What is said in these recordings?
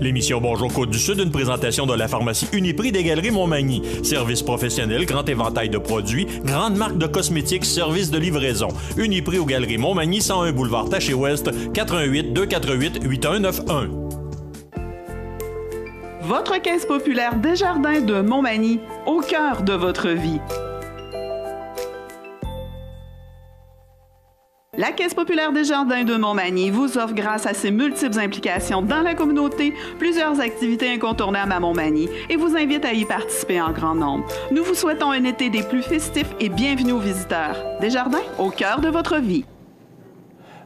L'émission Bonjour Côte-du-Sud, une présentation de la pharmacie Uniprix des Galeries Montmagny. Service professionnel, grand éventail de produits, grande marque de cosmétiques, service de livraison. Uniprix aux Galeries Montmagny, 101 boulevard Taché-Ouest, 88 248 8191. Votre caisse populaire Desjardins de Montmagny, au cœur de votre vie. La Caisse populaire Desjardins de Montmagny vous offre, grâce à ses multiples implications dans la communauté, plusieurs activités incontournables à Montmagny et vous invite à y participer en grand nombre. Nous vous souhaitons un été des plus festifs et bienvenue aux visiteurs. Desjardins, au cœur de votre vie.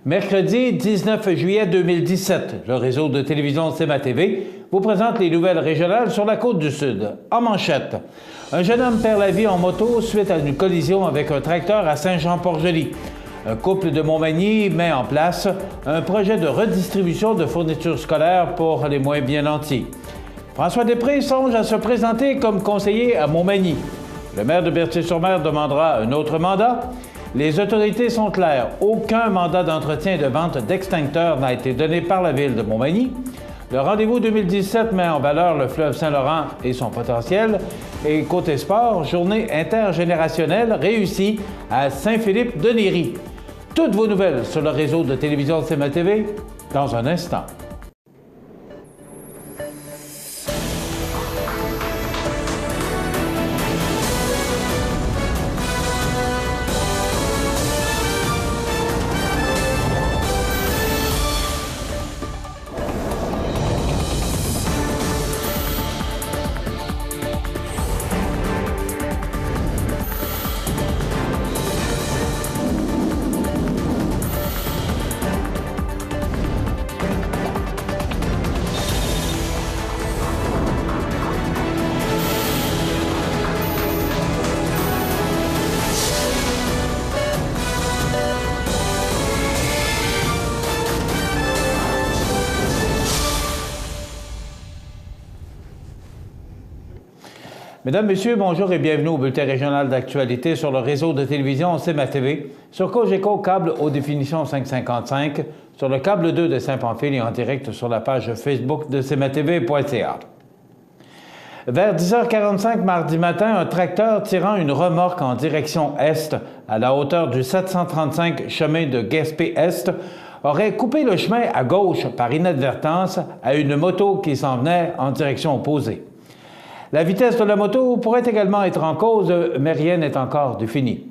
Mercredi 19 juillet 2017, le réseau de télévision CMA-TV vous présente les nouvelles régionales sur la Côte-du-Sud. En manchette, un jeune homme perd la vie en moto suite à une collision avec un tracteur à Saint-Jean-Port-Joli. Un couple de Montmagny met en place un projet de redistribution de fournitures scolaires pour les moins bien nantis. François Després songe à se présenter comme conseiller à Montmagny. Le maire de Berthier-sur-Mer demandera un autre mandat. Les autorités sont claires. Aucun mandat d'entretien et de vente d'extincteurs n'a été donné par la ville de Montmagny. Le rendez-vous 2017 met en valeur le fleuve Saint-Laurent et son potentiel. Et côté sport, journée intergénérationnelle réussie à Saint-Philippe-de-Néry. Toutes vos nouvelles sur le réseau de télévision CMA-TV dans un instant. Mesdames, Messieurs, bonjour et bienvenue au bulletin régional d'actualité sur le réseau de télévision CMA-TV, sur Cogeco câble haute définition 555, sur le câble 2 de Saint-Pamphile et en direct sur la page Facebook de cmatv.ca. Vers 10h45 mardi matin, un tracteur tirant une remorque en direction est, à la hauteur du 735 chemin de Gaspé-Est, aurait coupé le chemin à gauche par inadvertance à une moto qui s'en venait en direction opposée. La vitesse de la moto pourrait également être en cause, mais rien n'est encore défini.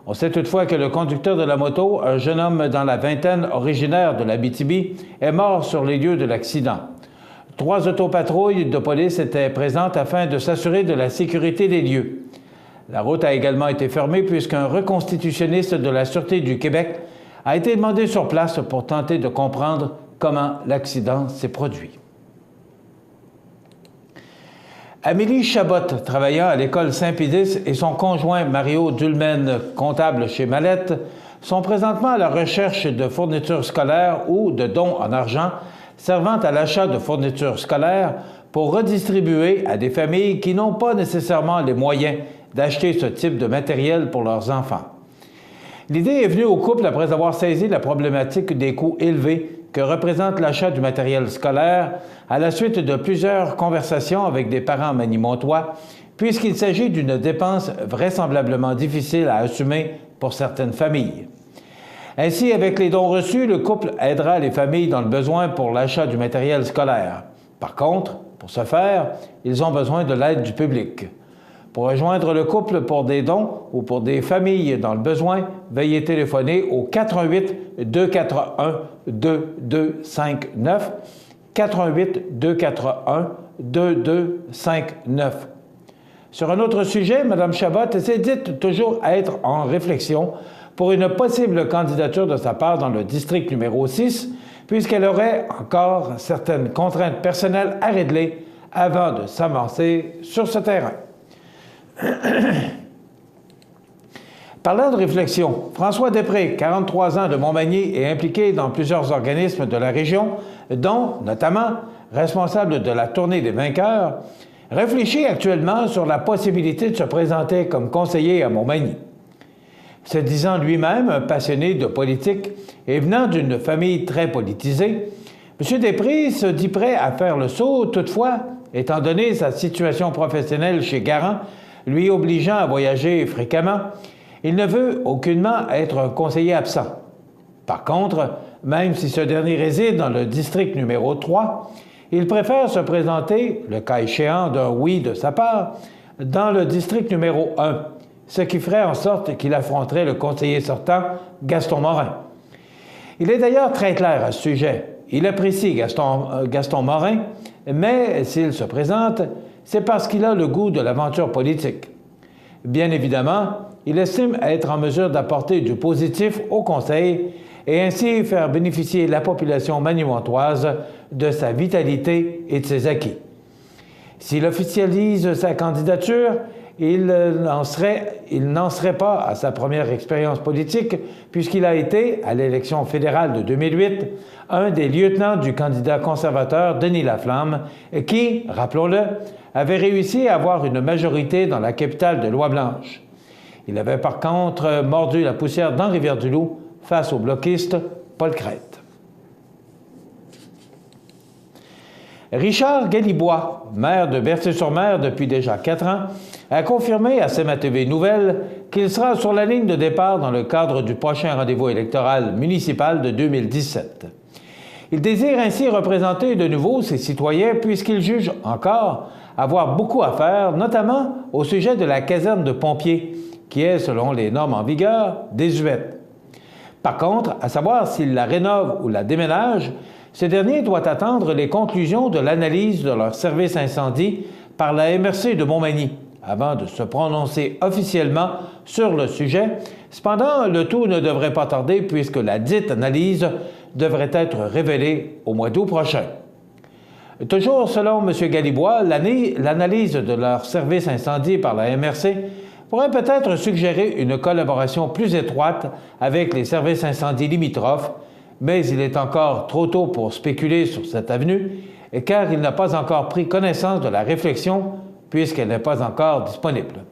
On sait toutefois que le conducteur de la moto, un jeune homme dans la vingtaine originaire de l'Abitibi, est mort sur les lieux de l'accident. 3 autopatrouilles de police étaient présentes afin de s'assurer de la sécurité des lieux. La route a également été fermée puisqu'un reconstitutionniste de la Sûreté du Québec a été demandé sur place pour tenter de comprendre comment l'accident s'est produit. Amélie Chabot, travaillant à l'école Saint-Pédis, et son conjoint Mario Dulmen, comptable chez Mallette, sont présentement à la recherche de fournitures scolaires ou de dons en argent servant à l'achat de fournitures scolaires pour redistribuer à des familles qui n'ont pas nécessairement les moyens d'acheter ce type de matériel pour leurs enfants. L'idée est venue au couple après avoir saisi la problématique des coûts élevés que représente l'achat du matériel scolaire à la suite de plusieurs conversations avec des parents manimontois, puisqu'il s'agit d'une dépense vraisemblablement difficile à assumer pour certaines familles. Ainsi, avec les dons reçus, le couple aidera les familles dans le besoin pour l'achat du matériel scolaire. Par contre, pour ce faire, ils ont besoin de l'aide du public. Pour rejoindre le couple pour des dons ou pour des familles dans le besoin, veuillez téléphoner au 88 241 2259, 88 241 2259. Sur un autre sujet, Mme Chabot s'est dite toujours être en réflexion pour une possible candidature de sa part dans le district numéro 6, puisqu'elle aurait encore certaines contraintes personnelles à régler avant de s'avancer sur ce terrain. Parlant de réflexion, François Després, 43 ans de Montmagny, est impliqué dans plusieurs organismes de la région, dont, notamment, responsable de la Tournée des vainqueurs, réfléchit actuellement sur la possibilité de se présenter comme conseiller à Montmagny. Se disant lui-même un passionné de politique et venant d'une famille très politisée, M. Després se dit prêt à faire le saut, toutefois, étant donné sa situation professionnelle chez Garant, lui obligeant à voyager fréquemment, il ne veut aucunement être un conseiller absent. Par contre, même si ce dernier réside dans le district numéro 3, il préfère se présenter, le cas échéant d'un oui de sa part, dans le district numéro 1, ce qui ferait en sorte qu'il affronterait le conseiller sortant, Gaston Morin. Il est d'ailleurs très clair à ce sujet. Il apprécie Gaston Morin, mais s'il se présente, c'est parce qu'il a le goût de l'aventure politique. Bien évidemment, il estime être en mesure d'apporter du positif au Conseil et ainsi faire bénéficier la population manimontoise de sa vitalité et de ses acquis. S'il officialise sa candidature, il n'en serait pas à sa première expérience politique puisqu'il a été, à l'élection fédérale de 2008, un des lieutenants du candidat conservateur Denis Laflamme qui, rappelons-le, avait réussi à avoir une majorité dans la capitale de Lois-Blanches. Il avait par contre mordu la poussière dans Rivière-du-Loup face au bloquiste Paul Crête. Richard Galibois, maire de Berthier-sur-Mer depuis déjà 4 ans, a confirmé à CMA-TV Nouvelles qu'il sera sur la ligne de départ dans le cadre du prochain rendez-vous électoral municipal de 2017. Il désire ainsi représenter de nouveau ses citoyens puisqu'il juge encore avoir beaucoup à faire, notamment au sujet de la caserne de pompiers, qui est, selon les normes en vigueur, désuète. Par contre, à savoir s'il la rénove ou la déménage, ce dernier doit attendre les conclusions de l'analyse de leur service incendie par la MRC de Montmagny, avant de se prononcer officiellement sur le sujet. Cependant, le tout ne devrait pas tarder puisque la dite analyse devrait être révélée au mois d'août prochain. Toujours selon M. Galibois, l'analyse de leur service incendie par la MRC pourrait peut-être suggérer une collaboration plus étroite avec les services incendies limitrophes, mais il est encore trop tôt pour spéculer sur cette avenue, car il n'a pas encore pris connaissance de la réflexion puisqu'elle n'est pas encore disponible.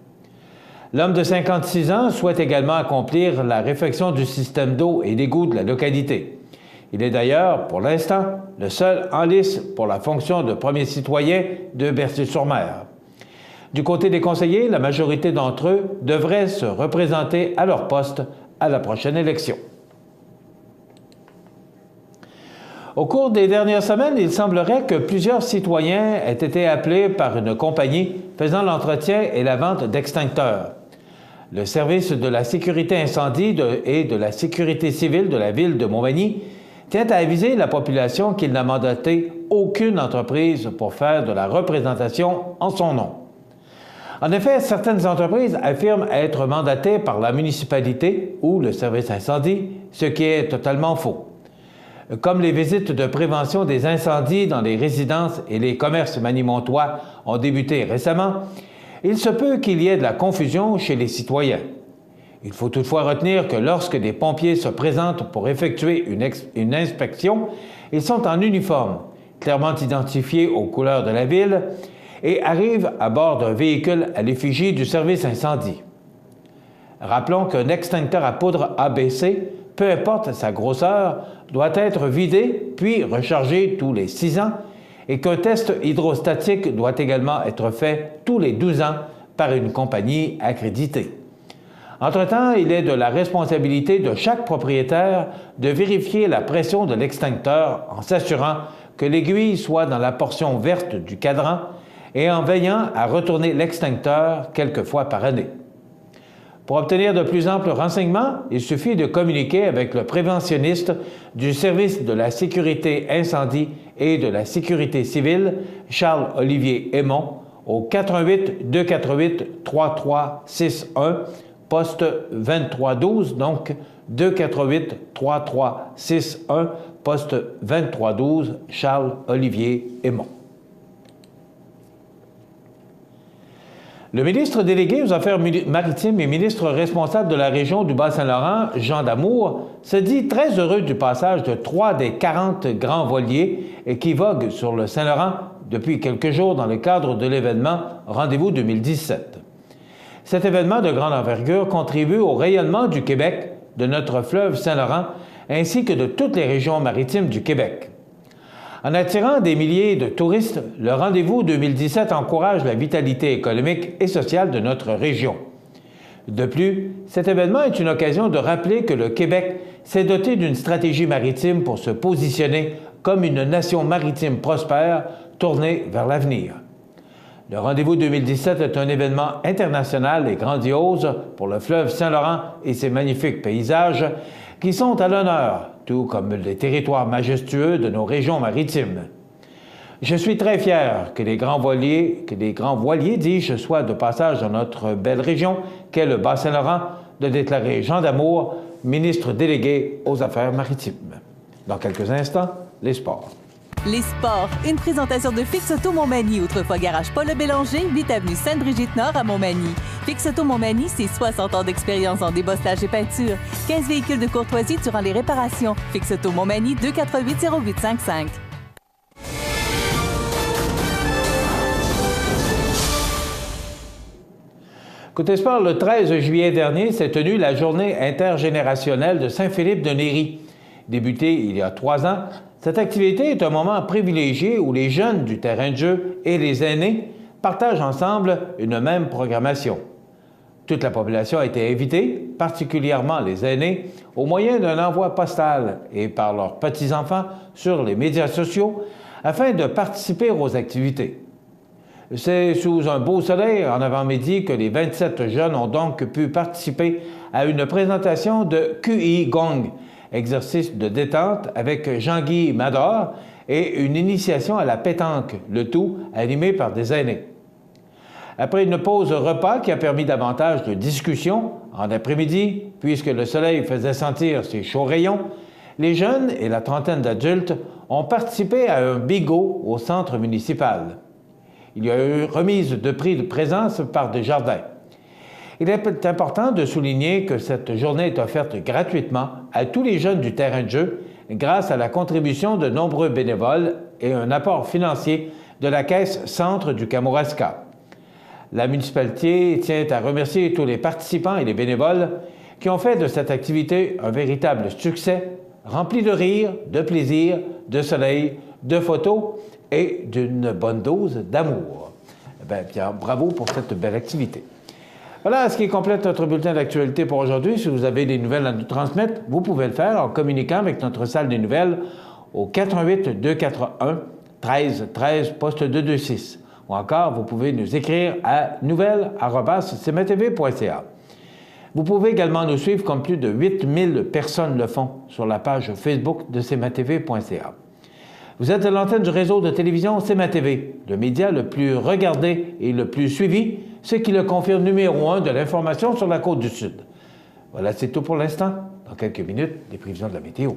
L'homme de 56 ans souhaite également accomplir la réfection du système d'eau et d'égout de la localité. Il est d'ailleurs, pour l'instant, le seul en lice pour la fonction de premier citoyen de Berthier-sur-Mer. Du côté des conseillers, la majorité d'entre eux devraient se représenter à leur poste à la prochaine élection. Au cours des dernières semaines, il semblerait que plusieurs citoyens aient été appelés par une compagnie faisant l'entretien et la vente d'extincteurs. Le service de la sécurité incendie et de la sécurité civile de la ville de Montmagny tient à aviser la population qu'il n'a mandaté aucune entreprise pour faire de la représentation en son nom. En effet, certaines entreprises affirment être mandatées par la municipalité ou le service incendie, ce qui est totalement faux. Comme les visites de prévention des incendies dans les résidences et les commerces manimontois ont débuté récemment, il se peut qu'il y ait de la confusion chez les citoyens. Il faut toutefois retenir que lorsque des pompiers se présentent pour effectuer une inspection, ils sont en uniforme, clairement identifiés aux couleurs de la ville, et arrivent à bord d'un véhicule à l'effigie du service incendie. Rappelons qu'un extincteur à poudre ABC, peu importe sa grosseur, doit être vidé puis rechargé tous les 6 ans et qu'un test hydrostatique doit également être fait tous les 12 ans par une compagnie accréditée. Entre-temps, il est de la responsabilité de chaque propriétaire de vérifier la pression de l'extincteur en s'assurant que l'aiguille soit dans la portion verte du cadran et en veillant à retourner l'extincteur quelques fois par année. Pour obtenir de plus amples renseignements, il suffit de communiquer avec le préventionniste du service de la sécurité incendie et de la sécurité civile, Charles-Olivier Aymon, au 88 248 3361, poste 2312, donc 248 3361, poste 2312, Charles-Olivier Aymon. Le ministre délégué aux Affaires maritimes et ministre responsable de la région du Bas-Saint-Laurent, Jean Damour, se dit très heureux du passage de 3 des 40 grands voiliers qui voguent sur le Saint-Laurent depuis quelques jours dans le cadre de l'événement Rendez-vous 2017. Cet événement de grande envergure contribue au rayonnement du Québec, de notre fleuve Saint-Laurent, ainsi que de toutes les régions maritimes du Québec. En attirant des milliers de touristes, le Rendez-vous 2017 encourage la vitalité économique et sociale de notre région. De plus, cet événement est une occasion de rappeler que le Québec s'est doté d'une stratégie maritime pour se positionner comme une nation maritime prospère tournée vers l'avenir. Le Rendez-vous 2017 est un événement international et grandiose pour le fleuve Saint-Laurent et ses magnifiques paysages qui sont à l'honneur, tout comme les territoires majestueux de nos régions maritimes. Je suis très fier que les grands voiliers, dis-je, soient de passage dans notre belle région qu'est le Bas-Saint-Laurent, de déclarer Jean D'Amour, ministre délégué aux Affaires maritimes. Dans quelques instants, les sports. Les sports, une présentation de Fix Auto Montmagny, autrefois garage Paul Bélanger, 8 avenue Sainte-Brigitte-Nord à Montmagny. Fix Auto Montmagny, c'est 60 ans d'expérience en débosselage et peinture. 15 véhicules de courtoisie durant les réparations. Fix Auto Montmagny, 248-0855. Côté sport, le 13 juillet dernier s'est tenue la journée intergénérationnelle de Saint-Philippe-de-Néry. Débutée il y a 3 ans, cette activité est un moment privilégié où les jeunes du terrain de jeu et les aînés partagent ensemble une même programmation. Toute la population a été invitée, particulièrement les aînés, au moyen d'un envoi postal et par leurs petits-enfants sur les médias sociaux afin de participer aux activités. C'est sous un beau soleil en avant-midi que les 27 jeunes ont donc pu participer à une présentation de QI Gong, exercice de détente avec Jean-Guy Mador et une initiation à la pétanque, le tout animé par des aînés. Après une pause repas qui a permis davantage de discussion en après-midi, puisque le soleil faisait sentir ses chauds rayons, les jeunes et la trentaine d'adultes ont participé à un bigot au centre municipal. Il y a eu remise de prix de présence par Desjardins. Il est important de souligner que cette journée est offerte gratuitement à tous les jeunes du terrain de jeu grâce à la contribution de nombreux bénévoles et un apport financier de la Caisse Centre du Kamouraska. La municipalité tient à remercier tous les participants et les bénévoles qui ont fait de cette activité un véritable succès, rempli de rire, de plaisir, de soleil, de photos et d'une bonne dose d'amour. Bien, bravo pour cette belle activité. Voilà ce qui complète notre bulletin d'actualité pour aujourd'hui. Si vous avez des nouvelles à nous transmettre, vous pouvez le faire en communiquant avec notre salle des nouvelles au 418-241-1313, poste 226. Ou encore, vous pouvez nous écrire à nouvelles@cmatv.ca. Vous pouvez également nous suivre comme plus de 8000 personnes le font sur la page Facebook de cmatv.ca. Vous êtes à l'antenne du réseau de télévision CMA-TV, le média le plus regardé et le plus suivi, ce qui le confirme numéro 1 de l'information sur la Côte-du-Sud. Voilà, c'est tout pour l'instant. Dans quelques minutes, les prévisions de la météo.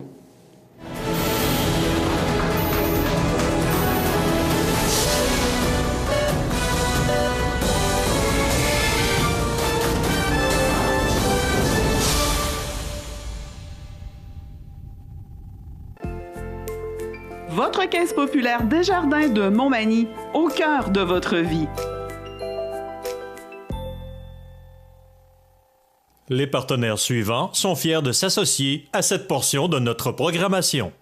Votre caisse populaire Desjardins de Montmagny, au cœur de votre vie. Les partenaires suivants sont fiers de s'associer à cette portion de notre programmation.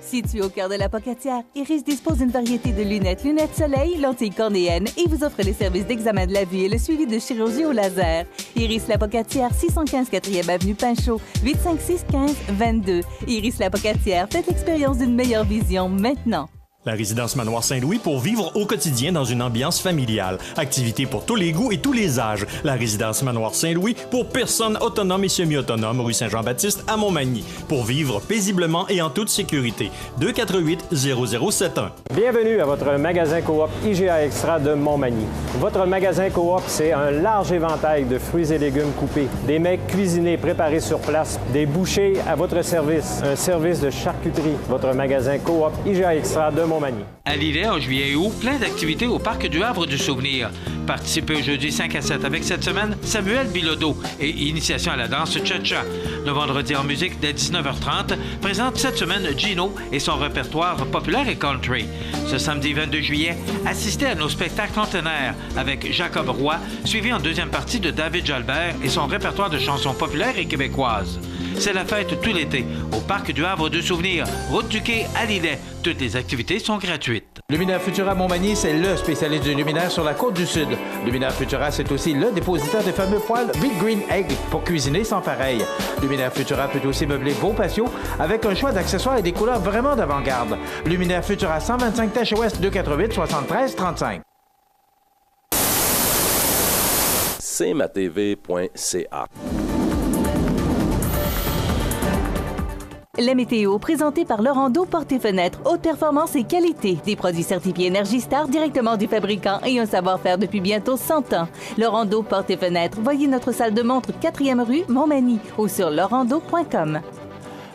Situé au cœur de la Pocatière, Iris dispose d'une variété de lunettes soleil, lentilles cornéennes et vous offre les services d'examen de la vue et le suivi de chirurgie au laser. Iris la Pocatière, 615 4e avenue Pinchot, 856-15-22. Iris la Pocatière, faites l'expérience d'une meilleure vision maintenant. La résidence Manoir Saint-Louis pour vivre au quotidien dans une ambiance familiale. Activités pour tous les goûts et tous les âges. La résidence Manoir Saint-Louis pour personnes autonomes et semi-autonomes, rue Saint-Jean-Baptiste à Montmagny. Pour vivre paisiblement et en toute sécurité. 248-0071. Bienvenue à votre magasin coop IGA Extra de Montmagny. Votre magasin coop, c'est un large éventail de fruits et légumes coupés, des mets cuisinés préparés sur place, des bouchées à votre service, un service de charcuterie. Votre magasin coop IGA Extra de Montmagny. À Lillet, en juillet et août, plein d'activités au Parc du Havre du Souvenir. Participez au jeudi 5 à 7 avec cette semaine Samuel Bilodeau et initiation à la danse cha-cha. Le vendredi en musique dès 19h30, présente cette semaine Gino et son répertoire populaire et country. Ce samedi 22 juillet, assistez à nos spectacles en plein air avec Jacob Roy, suivi en deuxième partie de David Jalbert et son répertoire de chansons populaires et québécoises. C'est la fête tout l'été au Parc du Havre de Souvenirs, route du Quai à Lillet. Toutes les activités sont gratuites. Luminaire Futura Montmagny, c'est le spécialiste du luminaire sur la côte du Sud. Luminaire Futura, c'est aussi le dépositaire des fameux poêles Big Green Egg pour cuisiner sans pareil. Luminaire Futura peut aussi meubler vos patios avec un choix d'accessoires et des couleurs vraiment d'avant-garde. Luminaire Futura, 125 Tache Ouest, 248 73 35. cmatv.ca. La météo, présentée par Lorando Portes et Fenêtres, haute performance et qualité. Des produits certifiés Énergie Star directement du fabricant et un savoir-faire depuis bientôt 100 ans. Lorando Portes et Fenêtres, voyez notre salle de montre 4e rue Montmagny ou sur lorando.com.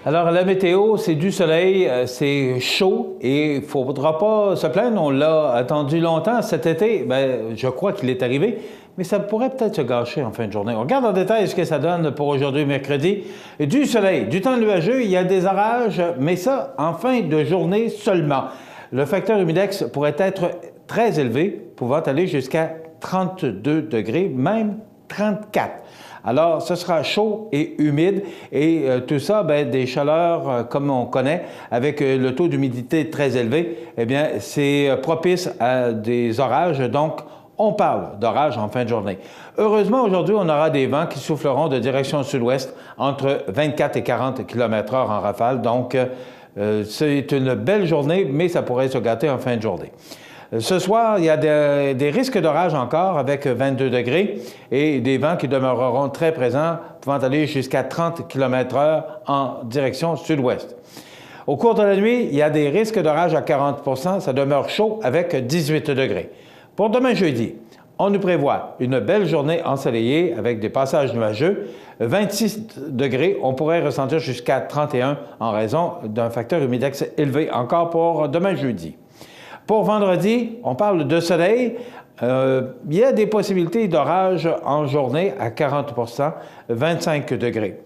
Alors, la météo, c'est du soleil, c'est chaud et il ne faudra pas se plaindre. On l'a attendu longtemps cet été. Bien, je crois qu'il est arrivé, mais ça pourrait peut-être se gâcher en fin de journée. On regarde en détail ce que ça donne pour aujourd'hui, mercredi. Du soleil, du temps nuageux, il y a des orages, mais ça, en fin de journée seulement. Le facteur humidex pourrait être très élevé, pouvant aller jusqu'à 32 degrés, même 34. Alors, ce sera chaud et humide et tout ça, bien, des chaleurs comme on connaît, avec le taux d'humidité très élevé, eh bien, c'est propice à des orages. Donc, on parle d'orage en fin de journée. Heureusement, aujourd'hui, on aura des vents qui souffleront de direction sud-ouest entre 24 et 40 km/h en rafale. Donc, c'est une belle journée, mais ça pourrait se gâter en fin de journée. Ce soir, il y a des risques d'orage encore avec 22 degrés et des vents qui demeureront très présents, pouvant aller jusqu'à 30 km/h en direction sud-ouest. Au cours de la nuit, il y a des risques d'orage à 40 %. Ça demeure chaud avec 18 degrés. Pour demain jeudi, on nous prévoit une belle journée ensoleillée avec des passages nuageux. 26 degrés, on pourrait ressentir jusqu'à 31 en raison d'un facteur humidex élevé encore pour demain jeudi. Pour vendredi, on parle de soleil. Il y a des possibilités d'orage en journée à 40 %, 25 degrés.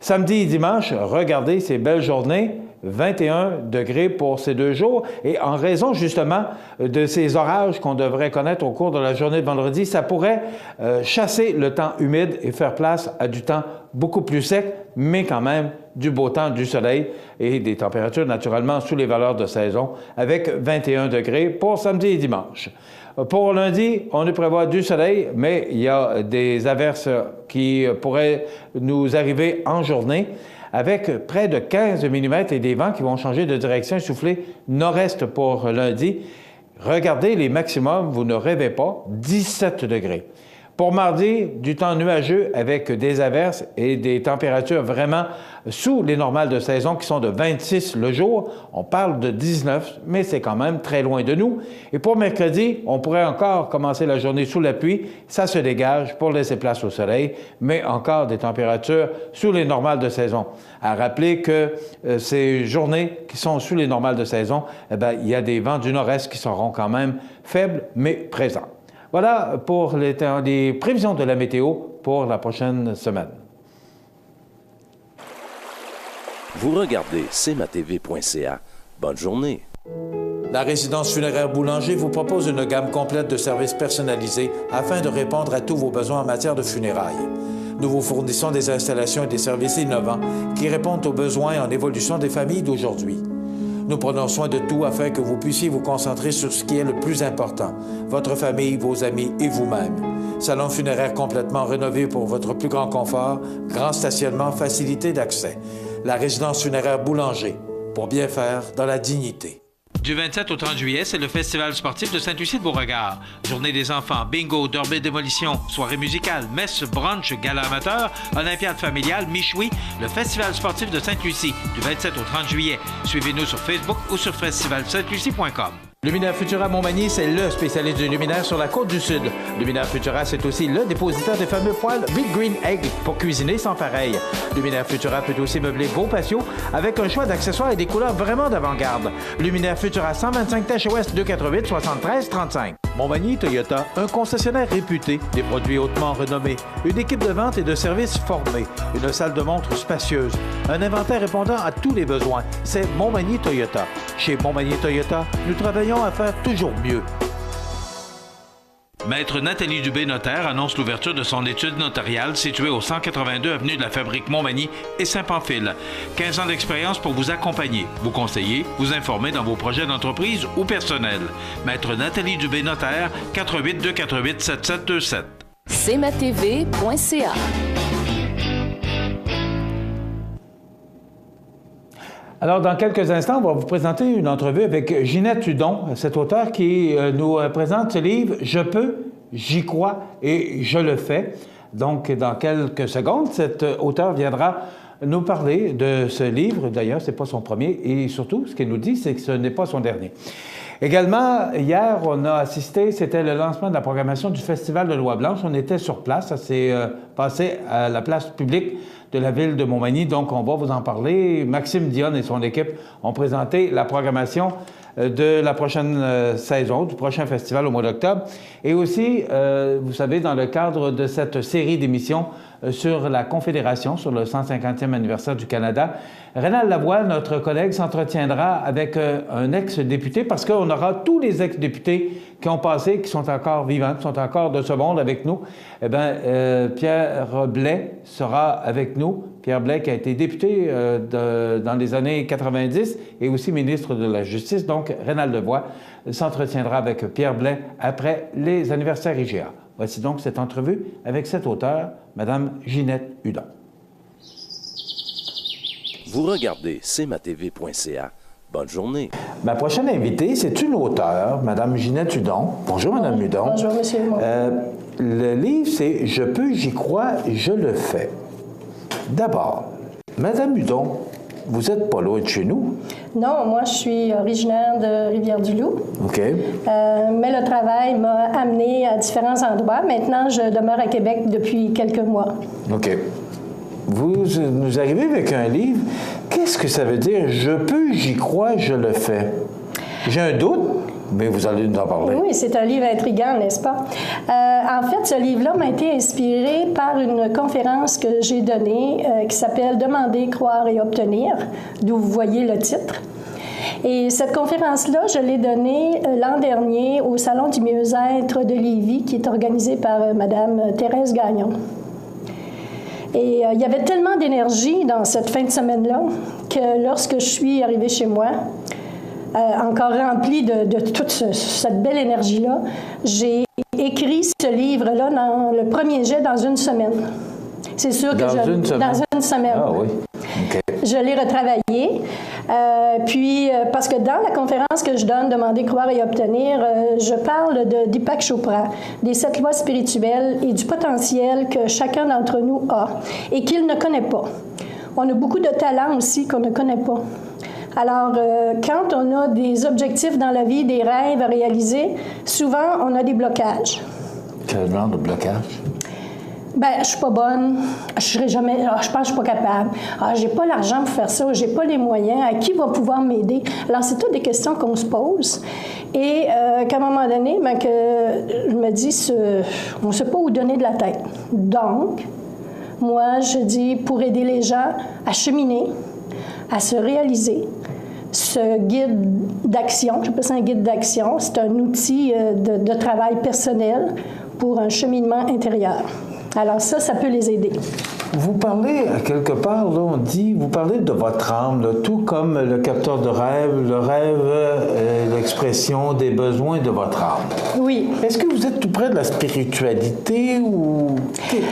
Samedi et dimanche, regardez ces belles journées, 21 degrés pour ces 2 jours. Et en raison justement de ces orages qu'on devrait connaître au cours de la journée de vendredi, ça pourrait chasser le temps humide et faire place à du temps beaucoup plus sec, mais quand même du beau temps, du soleil et des températures naturellement sous les valeurs de saison avec 21 degrés pour samedi et dimanche. Pour lundi, on nous prévoit du soleil, mais il y a des averses qui pourraient nous arriver en journée avec près de 15 mm et des vents qui vont changer de direction et souffler nord-est pour lundi. Regardez les maximums, vous ne rêvez pas, 17 degrés. Pour mardi, du temps nuageux avec des averses et des températures vraiment sous les normales de saison qui sont de 26 le jour. On parle de 19, mais c'est quand même très loin de nous. Et pour mercredi, on pourrait encore commencer la journée sous la pluie. Ça se dégage pour laisser place au soleil, mais encore des températures sous les normales de saison. À rappeler que ces journées qui sont sous les normales de saison, eh bien, il y a des vents du nord-est qui seront quand même faibles, mais présents. Voilà pour les prévisions de la météo pour la prochaine semaine. Vous regardez cmatv.ca. Bonne journée. La résidence funéraire Boulanger vous propose une gamme complète de services personnalisés afin de répondre à tous vos besoins en matière de funérailles. Nous vous fournissons des installations et des services innovants qui répondent aux besoins en évolution des familles d'aujourd'hui. Nous prenons soin de tout afin que vous puissiez vous concentrer sur ce qui est le plus important, votre famille, vos amis et vous-même. Salon funéraire complètement rénové pour votre plus grand confort, grand stationnement, facilité d'accès. La résidence funéraire Boulanger, pour bien faire dans la dignité. Du 27 au 30 juillet, c'est le Festival sportif de Saint-Lucie-de-Beauregard. Journée des enfants, bingo, derby démolition, soirée musicale, messe, brunch, gala amateur, olympiade familiale, michoui, le Festival sportif de Sainte-Lucie, du 27 au 30 juillet. Suivez-nous sur Facebook ou sur festivalsaintlucie.com. Luminaire Futura Montmagny, c'est le spécialiste du luminaire sur la côte du Sud. Luminaire Futura, c'est aussi le dépositaire des fameux poêles Big Green Egg pour cuisiner sans pareil. Luminaire Futura peut aussi meubler vos patios avec un choix d'accessoires et des couleurs vraiment d'avant-garde. Luminaire Futura, 125 Tache Ouest, 248 73 35. Montmagny Toyota, un concessionnaire réputé, des produits hautement renommés, une équipe de vente et de services formée, une salle de montre spacieuse, un inventaire répondant à tous les besoins. C'est Montmagny Toyota. Chez Montmagny Toyota, nous travaillons à faire toujours mieux. Maître Nathalie Dubé, notaire, annonce l'ouverture de son étude notariale située au 182 avenue de la Fabrique Montmagny et Saint-Pamphile. 15 ans d'expérience pour vous accompagner, vous conseiller, vous informer dans vos projets d'entreprise ou personnels. Maître Nathalie Dubé, notaire, 88 248 7727. cmatv.ca. Alors, dans quelques instants, on va vous présenter une entrevue avec Ginette Hudon, cet auteur qui nous présente ce livre « Je peux, j'y crois et je le fais ». Donc, dans quelques secondes, cet auteur viendra nous parler de ce livre. D'ailleurs, ce n'est pas son premier et surtout, ce qu'il nous dit, c'est que ce n'est pas son dernier. Également, hier, on a assisté, c'était le lancement de la programmation du Festival de Loi Blanche. On était sur place, ça s'est passé à la place publique de la ville de Montmagny. Donc, on va vous en parler. Maxime Dionne et son équipe ont présenté la programmation de la prochaine saison, du prochain festival au mois d'octobre. Et aussi, vous savez, dans le cadre de cette série d'émissions sur la Confédération, sur le 150e anniversaire du Canada, Rénal Lavoie, notre collègue, s'entretiendra avec un ex-député parce qu'on aura tous les ex-députés qui ont passé, qui sont encore vivants, qui sont encore de ce monde avec nous. Eh bien, Pierre Blais sera avec nous. Pierre Blais qui a été député dans les années 90 et aussi ministre de la Justice. Donc, Rénal Lavoie s'entretiendra avec Pierre Blais après les anniversaires IGA. Voici donc cette entrevue avec cet auteur, Mme Ginette Hudon. Vous regardez cmatv.ca. Bonne journée. Ma prochaine invitée, c'est une auteure, Mme Ginette Hudon. Bonjour, Mme Hudon. Bonjour, M. Le livre, c'est « Je peux, j'y crois, je le fais ». D'abord, Mme Hudon, vous n'êtes pas loin de chez nous? Non, moi, je suis originaire de Rivière-du-Loup. OK. Mais le travail m'a amené à différents endroits. Maintenant, je demeure à Québec depuis quelques mois. OK. Vous nous arrivez avec un livre. Qu'est-ce que ça veut dire? Je peux, j'y crois, je le fais. J'ai un doute, mais vous allez nous en parler. Oui, c'est un livre intriguant, n'est-ce pas? En fait, ce livre-là m'a été inspiré par une conférence que j'ai donnée qui s'appelle « Demander, croire et obtenir », d'où vous voyez le titre. Et cette conférence-là, je l'ai donnée l'an dernier au Salon du mieux-être de Lévis, qui est organisé par Mme Thérèse Gagnon. Et il y avait tellement d'énergie dans cette fin de semaine-là que lorsque je suis arrivée chez moi, encore remplie de toute cette belle énergie-là, j'ai écrit ce livre-là dans le premier jet dans une semaine. C'est sûr que dans une semaine. Ah oui. OK. Je l'ai retravaillé. Parce que dans la conférence que je donne, Demander, croire et obtenir, je parle de Deepak Chopra, des 7 lois spirituelles et du potentiel que chacun d'entre nous a et qu'il ne connaît pas. On a beaucoup de talents aussi qu'on ne connaît pas. Alors, quand on a des objectifs dans la vie, des rêves à réaliser, souvent, on a des blocages. Quel genre de blocage? Ben, je suis pas bonne, je serai jamais, je pense que je suis pas capable, j'ai pas l'argent pour faire ça, j'ai pas les moyens, à qui va pouvoir m'aider? Alors, c'est toutes des questions qu'on se pose. Et qu'à un moment donné, ben, que je me dis, on ne sait pas où donner de la tête. Donc, moi, je dis, pour aider les gens à cheminer, à se réaliser, ce guide d'action, j'appelle ça un guide d'action, c'est un outil de travail personnel pour un cheminement intérieur. Alors ça peut les aider. Vous parlez, à quelque part, là, on dit, vous parlez de votre âme, là, tout comme le capteur de rêve, le rêve, l'expression des besoins de votre âme. Oui. Est-ce que vous êtes tout près de la spiritualité ou...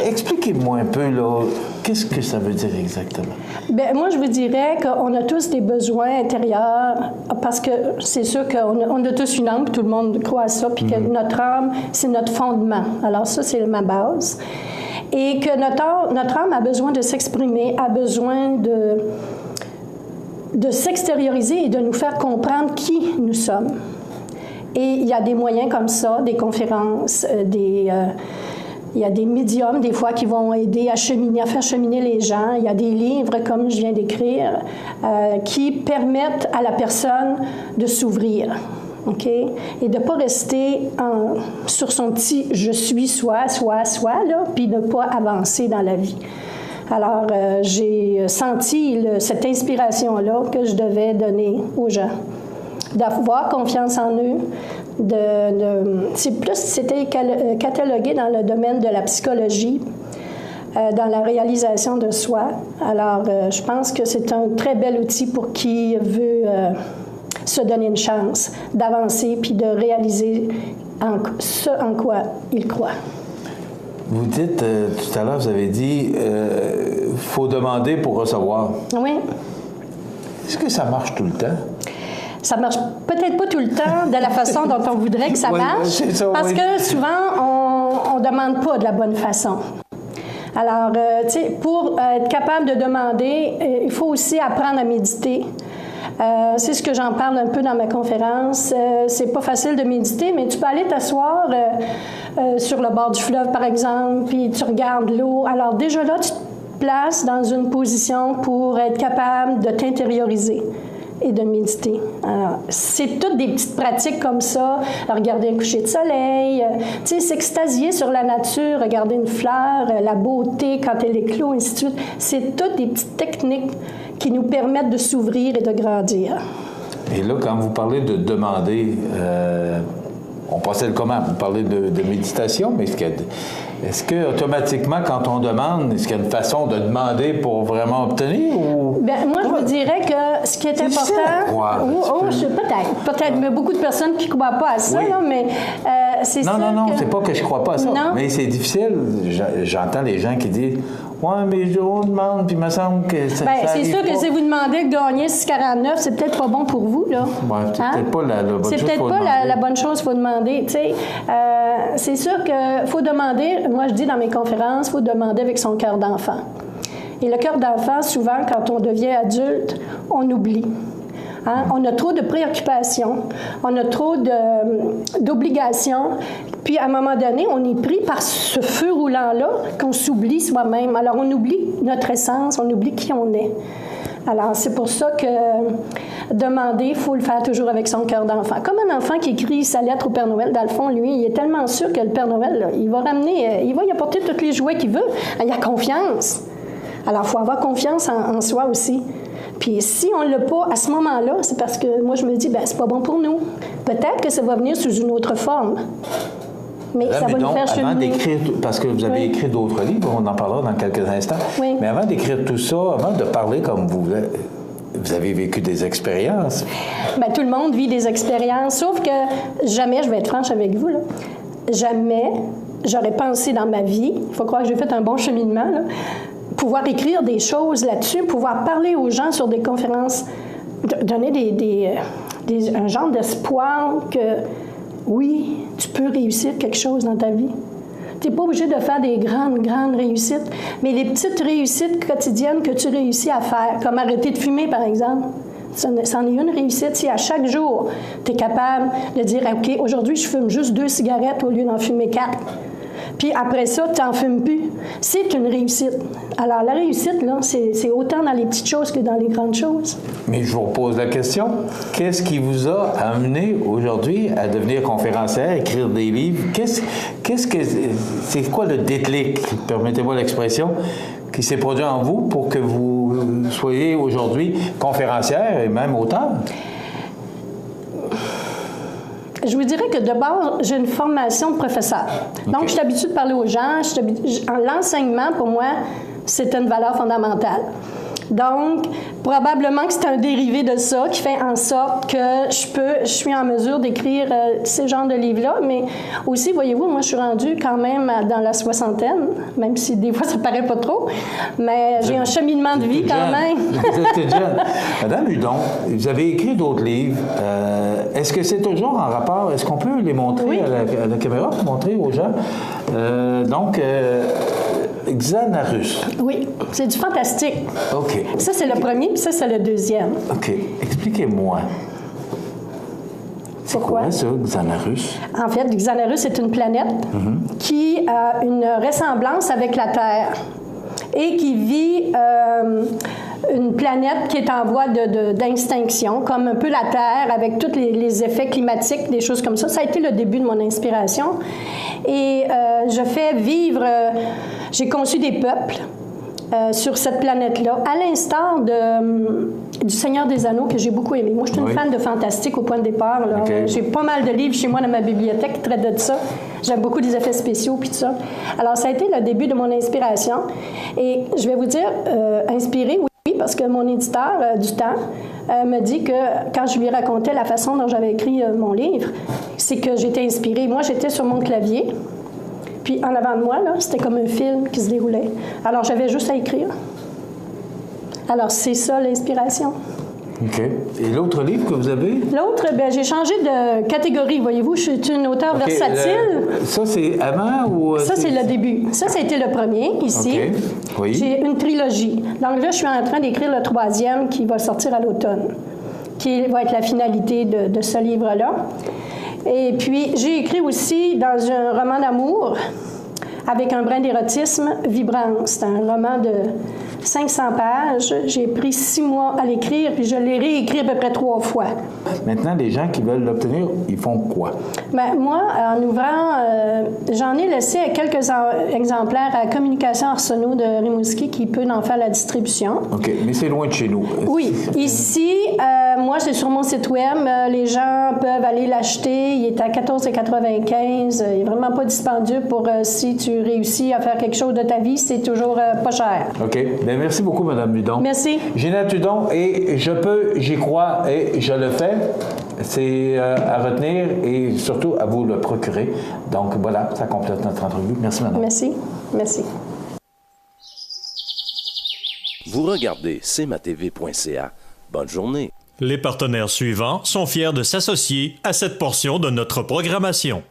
Expliquez-moi un peu, là, qu'est-ce que ça veut dire exactement? Bien, moi, je vous dirais qu'on a tous des besoins intérieurs parce que c'est sûr qu'on a tous une âme, puis tout le monde croit à ça, puis que notre âme, c'est notre fondement. Alors ça, c'est ma base. Et que notre âme a besoin de s'exprimer, a besoin de s'extérioriser et de nous faire comprendre qui nous sommes. Et il y a des moyens comme ça, des conférences, il y a des médiums, des fois, qui vont aider à faire cheminer les gens. Il y a des livres, comme je viens d'écrire, qui permettent à la personne de s'ouvrir. OK? Et de ne pas rester sur son petit « je suis soi », là, puis de ne pas avancer dans la vie. Alors, j'ai senti cette inspiration-là que je devais donner aux gens. D'avoir confiance en eux, C'était catalogué dans le domaine de la psychologie, dans la réalisation de soi. Alors, je pense que c'est un très bel outil pour qui veut se donner une chance d'avancer puis de réaliser ce en quoi il croit. Vous dites, tout à l'heure, vous avez dit, faut demander pour recevoir. Oui. Est-ce que ça marche tout le temps? Ça marche peut-être pas tout le temps de la façon dont on voudrait que ça marche, ça, parce que souvent, on ne demande pas de la bonne façon. Alors, tu sais, pour être capable de demander, il faut aussi apprendre à méditer. C'est ce que j'en parle un peu dans ma conférence. C'est pas facile de méditer, mais tu peux aller t'asseoir sur le bord du fleuve, par exemple, puis tu regardes l'eau. Alors déjà là, tu te places dans une position pour être capable de t'intérioriser et de méditer. Alors, c'est toutes des petites pratiques comme ça. Regarder un coucher de soleil, tu sais, s'extasier sur la nature, regarder une fleur, la beauté quand elle éclot, ainsi de suite. C'est toutes des petites techniques qui nous permettent de s'ouvrir et de grandir. Et là, quand vous parlez de demander, on procède comment? Vous parlez de méditation, mais est-ce que automatiquement, quand on demande, est-ce qu'il y a une façon de demander pour vraiment obtenir? Ou... Bien, moi, je vous dirais que ce qui est important... Peut-être, mais beaucoup de personnes qui ne croient pas à ça, oui. Là, mais c'est ça. Non, c'est pas que je ne crois pas à ça. Non. Mais c'est difficile. J'entends les gens qui disent « Ouais, mais on demande, puis il me semble que ça c'est sûr que si vous demandez de gagner 6,49, c'est peut-être pas bon pour vous, là. Ouais, c'est peut-être pas la bonne chose. C'est peut-être pas la bonne chose qu'il faut demander. Tu sais, c'est sûr qu'il faut demander, moi je dis dans mes conférences, il faut demander avec son cœur d'enfant. Et le cœur d'enfant, souvent, quand on devient adulte, on oublie. Hein? On a trop de préoccupations, on a trop d'obligations, puis à un moment donné, on est pris par ce feu roulant-là qu'on s'oublie soi-même. Alors, on oublie notre essence, on oublie qui on est. Alors, c'est pour ça que demander, il faut le faire toujours avec son cœur d'enfant. Comme un enfant qui écrit sa lettre au Père Noël, dans le fond, lui, il est tellement sûr que le Père Noël, là, il va y apporter tous les jouets qu'il veut. Il a confiance. Alors, il faut avoir confiance en soi aussi. Puis si on ne l'a pas à ce moment-là, c'est parce que moi, je me dis, c'est pas bon pour nous. Peut-être que ça va venir sous une autre forme. Mais ça va nous faire cheminer. Avant d'écrire, parce que vous avez écrit d'autres livres, on en parlera dans quelques instants, mais avant d'écrire tout ça, avant de parler comme vous avez vécu des expériences. Tout le monde vit des expériences, sauf que jamais, je vais être franche avec vous, là, jamais j'aurais pensé dans ma vie, il faut croire que j'ai fait un bon cheminement, là, pouvoir écrire des choses là-dessus, pouvoir parler aux gens sur des conférences, donner un genre d'espoir que, oui, tu peux réussir quelque chose dans ta vie. Tu n'es pas obligé de faire des grandes réussites, mais les petites réussites quotidiennes que tu réussis à faire, comme arrêter de fumer, par exemple, c'en est une réussite. Si à chaque jour, tu es capable de dire, OK, aujourd'hui, je fume juste 2 cigarettes au lieu d'en fumer 4. Puis après ça, tu n'en fumes plus. C'est une réussite. Alors, la réussite, là, c'est autant dans les petites choses que dans les grandes choses. Mais je vous repose la question. Qu'est-ce qui vous a amené aujourd'hui à devenir conférencière, écrire des livres? C'est quoi le déclic, permettez-moi l'expression, qui s'est produit en vous pour que vous soyez aujourd'hui conférencière et même auteur? Je vous dirais que de base, j'ai une formation de professeur. Okay. Donc, je suis habituée de parler aux gens. L'enseignement, pour moi, c'est une valeur fondamentale. Donc, probablement que c'est un dérivé de ça qui fait en sorte que je suis en mesure d'écrire ces genres de livres-là. Mais aussi, voyez-vous, moi, je suis rendue quand même dans la soixantaine, même si des fois, ça paraît pas trop. Mais j'ai un cheminement de vie quand même. Vous êtes jeune. Madame Hudon, vous avez écrit d'autres livres. Est-ce que c'est toujours en rapport? Est-ce qu'on peut les montrer à la caméra, montrer aux gens? Xanarus. Oui, c'est du fantastique. OK. Ça, c'est le premier, puis ça, c'est le deuxième. OK. Expliquez-moi. C'est quoi ça, Xanarus? En fait, Xanarus, c'est une planète qui a une ressemblance avec la Terre et qui vit une planète qui est en voie d'extinction, comme un peu la Terre, avec tous les effets climatiques, des choses comme ça. Ça a été le début de mon inspiration. Et je fais vivre... j'ai conçu des peuples sur cette planète-là, à l'instar du Seigneur des Anneaux, que j'ai beaucoup aimé. Moi, je suis une fan de fantastique au point de départ. Okay. J'ai pas mal de livres chez moi dans ma bibliothèque qui traitent de ça. J'aime beaucoup des effets spéciaux puis tout ça. Alors, ça a été le début de mon inspiration. Et je vais vous dire, inspiré, oui, parce que mon éditeur du temps me dit que quand je lui racontais la façon dont j'avais écrit mon livre, c'est que j'étais inspirée. Moi, j'étais sur mon clavier. Puis en avant de moi, là, c'était comme un film qui se déroulait. Alors, j'avais juste à écrire. Alors, c'est ça l'inspiration. OK. Et l'autre livre que vous avez? L'autre, bien, j'ai changé de catégorie, voyez-vous. Je suis une auteure versatile. Ça, c'est avant ou... Ça, c'est le début. Ça a été le premier, ici. OK. Oui. J'ai une trilogie. Donc là, je suis en train d'écrire le troisième qui va sortir à l'automne, qui va être la finalité de ce livre-là. Et puis, j'ai écrit aussi dans un roman d'amour avec un brin d'érotisme, Vibrance. C'est un roman de 500 pages. J'ai pris 6 mois à l'écrire, puis je l'ai réécrit à peu près 3 fois. Maintenant, les gens qui veulent l'obtenir, ils font quoi? Bien, moi, en ouvrant, j'en ai laissé quelques exemplaires à Communication Arsenault de Rimouski qui peut en faire la distribution. OK, mais c'est loin de chez nous. Oui. Ici, moi, c'est sur mon site web. Les gens peuvent aller l'acheter. Il est à 14,95 $. Il n'est vraiment pas dispendieux pour si tu réussis à faire quelque chose de ta vie. C'est toujours pas cher. OK. Bien, merci beaucoup, Mme Hudon. Merci. Ginette Hudon, et j'y crois et je le fais. C'est à retenir et surtout à vous le procurer. Donc voilà, ça complète notre entrevue. Merci, madame. Merci. Merci. Vous regardez cmatv.ca. Bonne journée. Les partenaires suivants sont fiers de s'associer à cette portion de notre programmation.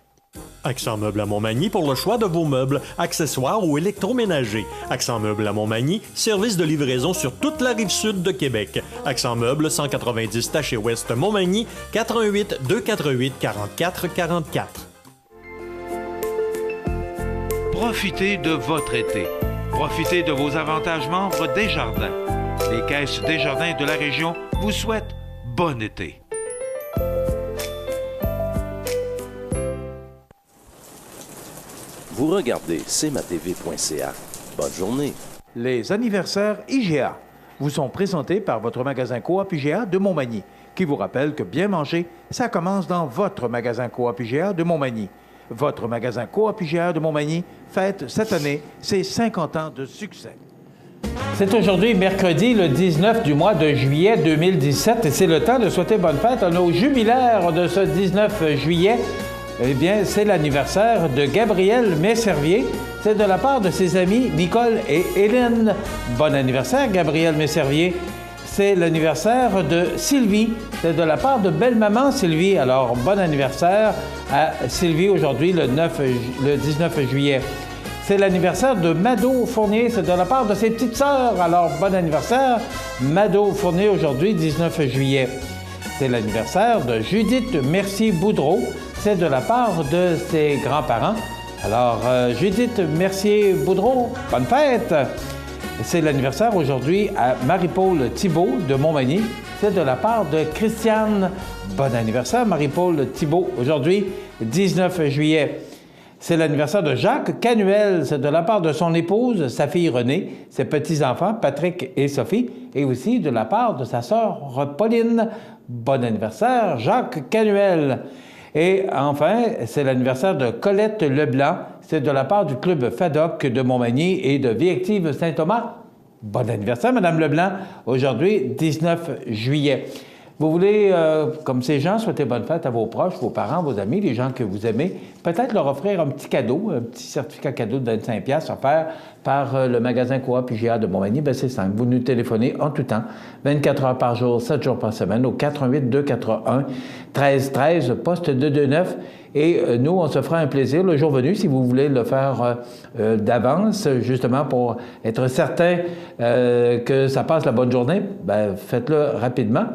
Accent Meubles à Montmagny pour le choix de vos meubles, accessoires ou électroménagers. Accent Meubles à Montmagny, service de livraison sur toute la rive sud de Québec. Accent Meubles, 190 Taché Ouest Montmagny, 418 248 44 44. Profitez de votre été. Profitez de vos avantages membres Desjardins. Les caisses Desjardins de la région vous souhaitent bon été. Vous regardez cmatv.ca. Bonne journée. Les anniversaires IGA vous sont présentés par votre magasin Coop IGA de Montmagny, qui vous rappelle que bien manger, ça commence dans votre magasin Coop IGA de Montmagny. Votre magasin Coop IGA de Montmagny fête cette année ses 50 ans de succès. C'est aujourd'hui, mercredi, le 19 du mois de juillet 2017, et c'est le temps de souhaiter bonne fête à nos jubilaires de ce 19 juillet. Eh bien, c'est l'anniversaire de Gabriel Messervier. C'est de la part de ses amis Nicole et Hélène. Bon anniversaire, Gabriel Messervier. C'est l'anniversaire de Sylvie. C'est de la part de belle-maman Sylvie. Alors, bon anniversaire à Sylvie aujourd'hui, le 19 juillet. C'est l'anniversaire de Mado Fournier. C'est de la part de ses petites sœurs. Alors, bon anniversaire, Mado Fournier, aujourd'hui, 19 juillet. C'est l'anniversaire de Judith Mercier-Boudreau. C'est de la part de ses grands-parents. Alors, Judith Mercier-Boudreau, bonne fête! C'est l'anniversaire aujourd'hui à Marie-Paul Thibault de Montmagny. C'est de la part de Christiane. Bon anniversaire, Marie-Paul Thibault, aujourd'hui, 19 juillet. C'est l'anniversaire de Jacques Canuel. C'est de la part de son épouse, sa fille Renée, ses petits-enfants, Patrick et Sophie, et aussi de la part de sa sœur Pauline. Bon anniversaire, Jacques Canuel. Et enfin, c'est l'anniversaire de Colette Leblanc. C'est de la part du club FADOC de Montmagny et de Vie Active Saint-Thomas. Bon anniversaire, Madame Leblanc. Aujourd'hui, 19 juillet. Vous voulez, comme ces gens, souhaiter bonne fête à vos proches, vos parents, vos amis, les gens que vous aimez. Peut-être leur offrir un petit cadeau, un petit certificat cadeau de 25$ offert par le magasin Coop IGA de Montmagny. Bien, c'est simple. Vous nous téléphonez en tout temps, 24 heures par jour, 7 jours par semaine, au 418-241-1313, poste 229. Et nous, on se fera un plaisir le jour venu, si vous voulez le faire d'avance, justement pour être certain que ça passe la bonne journée. Bien, faites-le rapidement.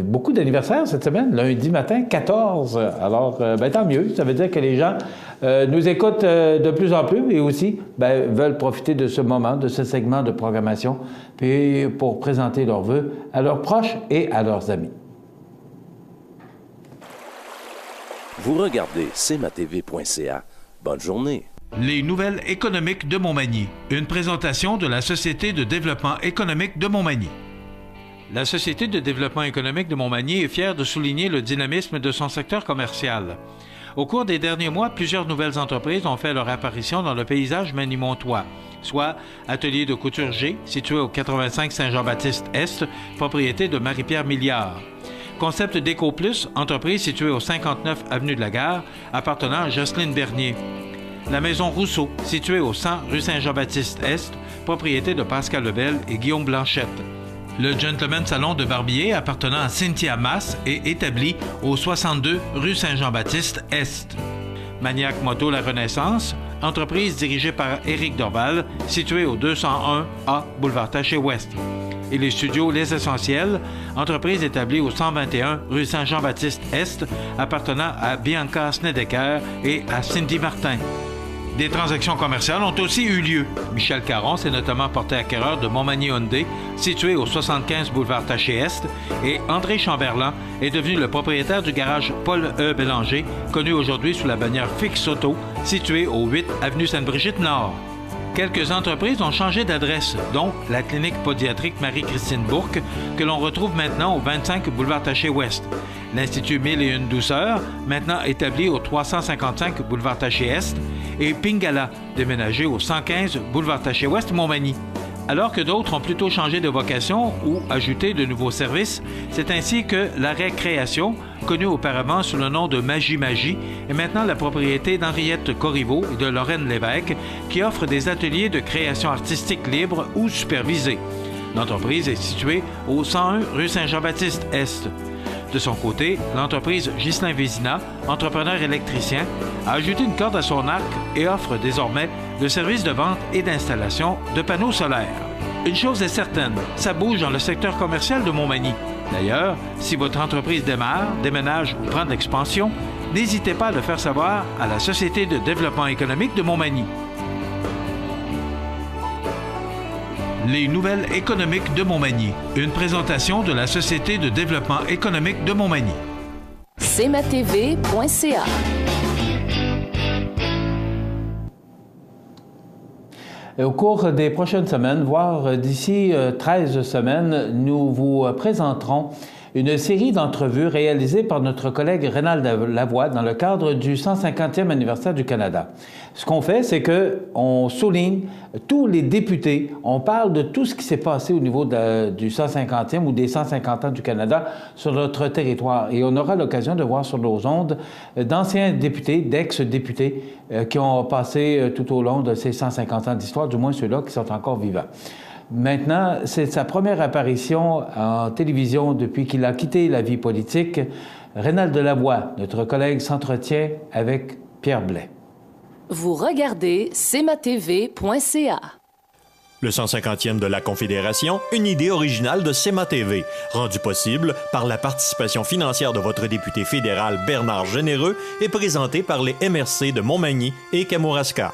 Beaucoup d'anniversaires cette semaine, lundi matin, 14. Alors, tant mieux. Ça veut dire que les gens nous écoutent de plus en plus et aussi veulent profiter de ce moment, de ce segment de programmation, puis pour présenter leurs vœux à leurs proches et à leurs amis. Vous regardez cmatv.ca. Bonne journée. Les nouvelles économiques de Montmagny. Une présentation de la Société de développement économique de Montmagny. La Société de développement économique de Montmagny est fière de souligner le dynamisme de son secteur commercial. Au cours des derniers mois, plusieurs nouvelles entreprises ont fait leur apparition dans le paysage manimontois, soit Atelier de couture G, situé au 85 Saint-Jean-Baptiste-Est, propriété de Marie-Pierre Milliard. Concept Déco Plus, entreprise située au 59 Avenue de la Gare, appartenant à Jocelyne Bernier. La Maison Rousseau, située au 100 rue Saint-Jean-Baptiste-Est, propriété de Pascal Lebel et Guillaume Blanchette. Le Gentleman Salon de Barbier, appartenant à Cynthia Masse et établi au 62 rue Saint-Jean-Baptiste-Est. Maniac Moto La Renaissance, entreprise dirigée par Éric Dorval, située au 201A boulevard Taché-Ouest. Et les studios Les Essentiels, entreprise établie au 121 rue Saint-Jean-Baptiste-Est, appartenant à Bianca Snedeker et à Cindy Martin. Des transactions commerciales ont aussi eu lieu. Michel Caron s'est notamment porté acquéreur de Montmagny Hyundai, situé au 75 boulevard Taché-Est, et André Chamberlain est devenu le propriétaire du garage Paul E. Bélanger, connu aujourd'hui sous la bannière Fix Auto, situé au 8 avenue Sainte-Brigitte-Nord. Quelques entreprises ont changé d'adresse, dont la clinique pédiatrique Marie-Christine Bourque, que l'on retrouve maintenant au 25 boulevard Taché-Ouest. L'Institut 1001 Douceur, maintenant établi au 355 boulevard Taché-Est, et Pingala, déménagé au 115 boulevard Taché-Ouest, Montmagny. Alors que d'autres ont plutôt changé de vocation ou ajouté de nouveaux services, c'est ainsi que la Récréation, connue auparavant sous le nom de Magie, est maintenant la propriété d'Henriette Corriveau et de Lorraine Lévesque, qui offrent des ateliers de création artistique libre ou supervisés. L'entreprise est située au 101 rue Saint-Jean-Baptiste-Est. De son côté, l'entreprise Ghislain Vézina, entrepreneur électricien, a ajouté une corde à son arc et offre désormais le service de vente et d'installation de panneaux solaires. Une chose est certaine, ça bouge dans le secteur commercial de Montmagny. D'ailleurs, si votre entreprise démarre, déménage ou prend de l'expansion, n'hésitez pas à le faire savoir à la Société de développement économique de Montmagny. Les nouvelles économiques de Montmagny. Une présentation de la Société de développement économique de Montmagny. cmatv.ca. Au cours des prochaines semaines, voire d'ici 13 semaines, nous vous présenterons une série d'entrevues réalisées par notre collègue Rénal Lavoie dans le cadre du 150e anniversaire du Canada. Ce qu'on fait, c'est qu'on souligne tous les députés, on parle de tout ce qui s'est passé au niveau du 150e ou des 150 ans du Canada sur notre territoire. Et on aura l'occasion de voir sur nos ondes d'anciens députés, d'ex-députés qui ont passé tout au long de ces 150 ans d'histoire, du moins ceux-là qui sont encore vivants. Maintenant, c'est sa première apparition en télévision depuis qu'il a quitté la vie politique. Rénal Lavoie, notre collègue, s'entretient avec Pierre Blais. Vous regardez cmatv.ca. Le 150e de la Confédération, une idée originale de CEMA TV, rendue possible par la participation financière de votre député fédéral Bernard Généreux et présentée par les MRC de Montmagny et Kamouraska.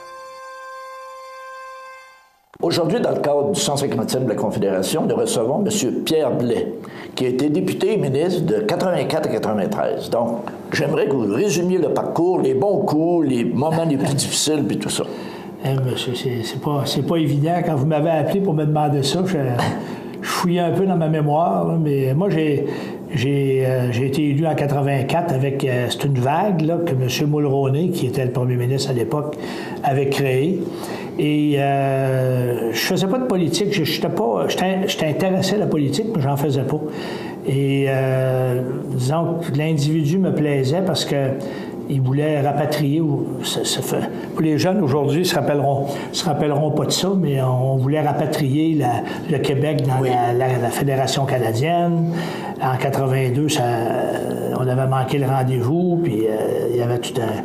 Aujourd'hui, dans le cadre du 150e de la Confédération, nous recevons M. Pierre Blais, qui a été député et ministre de 84 à 93. Donc, j'aimerais que vous résumiez le parcours, les bons coups, les moments les plus difficiles, puis tout ça. Monsieur, c'est pas évident. Quand vous m'avez appelé pour me demander ça, je fouillais un peu dans ma mémoire, là, mais moi, j'ai été élu en 84 avec... c'est une vague là, que M. Mulroney, qui était le premier ministre à l'époque, avait créée. Et je faisais pas de politique. J'étais intéressé à la politique, mais j'en faisais pas. Et disons que l'individu me plaisait parce que il voulait rapatrier. Pour les jeunes aujourd'hui, ils se rappelleront pas de ça, mais on voulait rapatrier le Québec dans la Fédération canadienne. En 82, on avait manqué le rendez-vous, puis il y avait tout un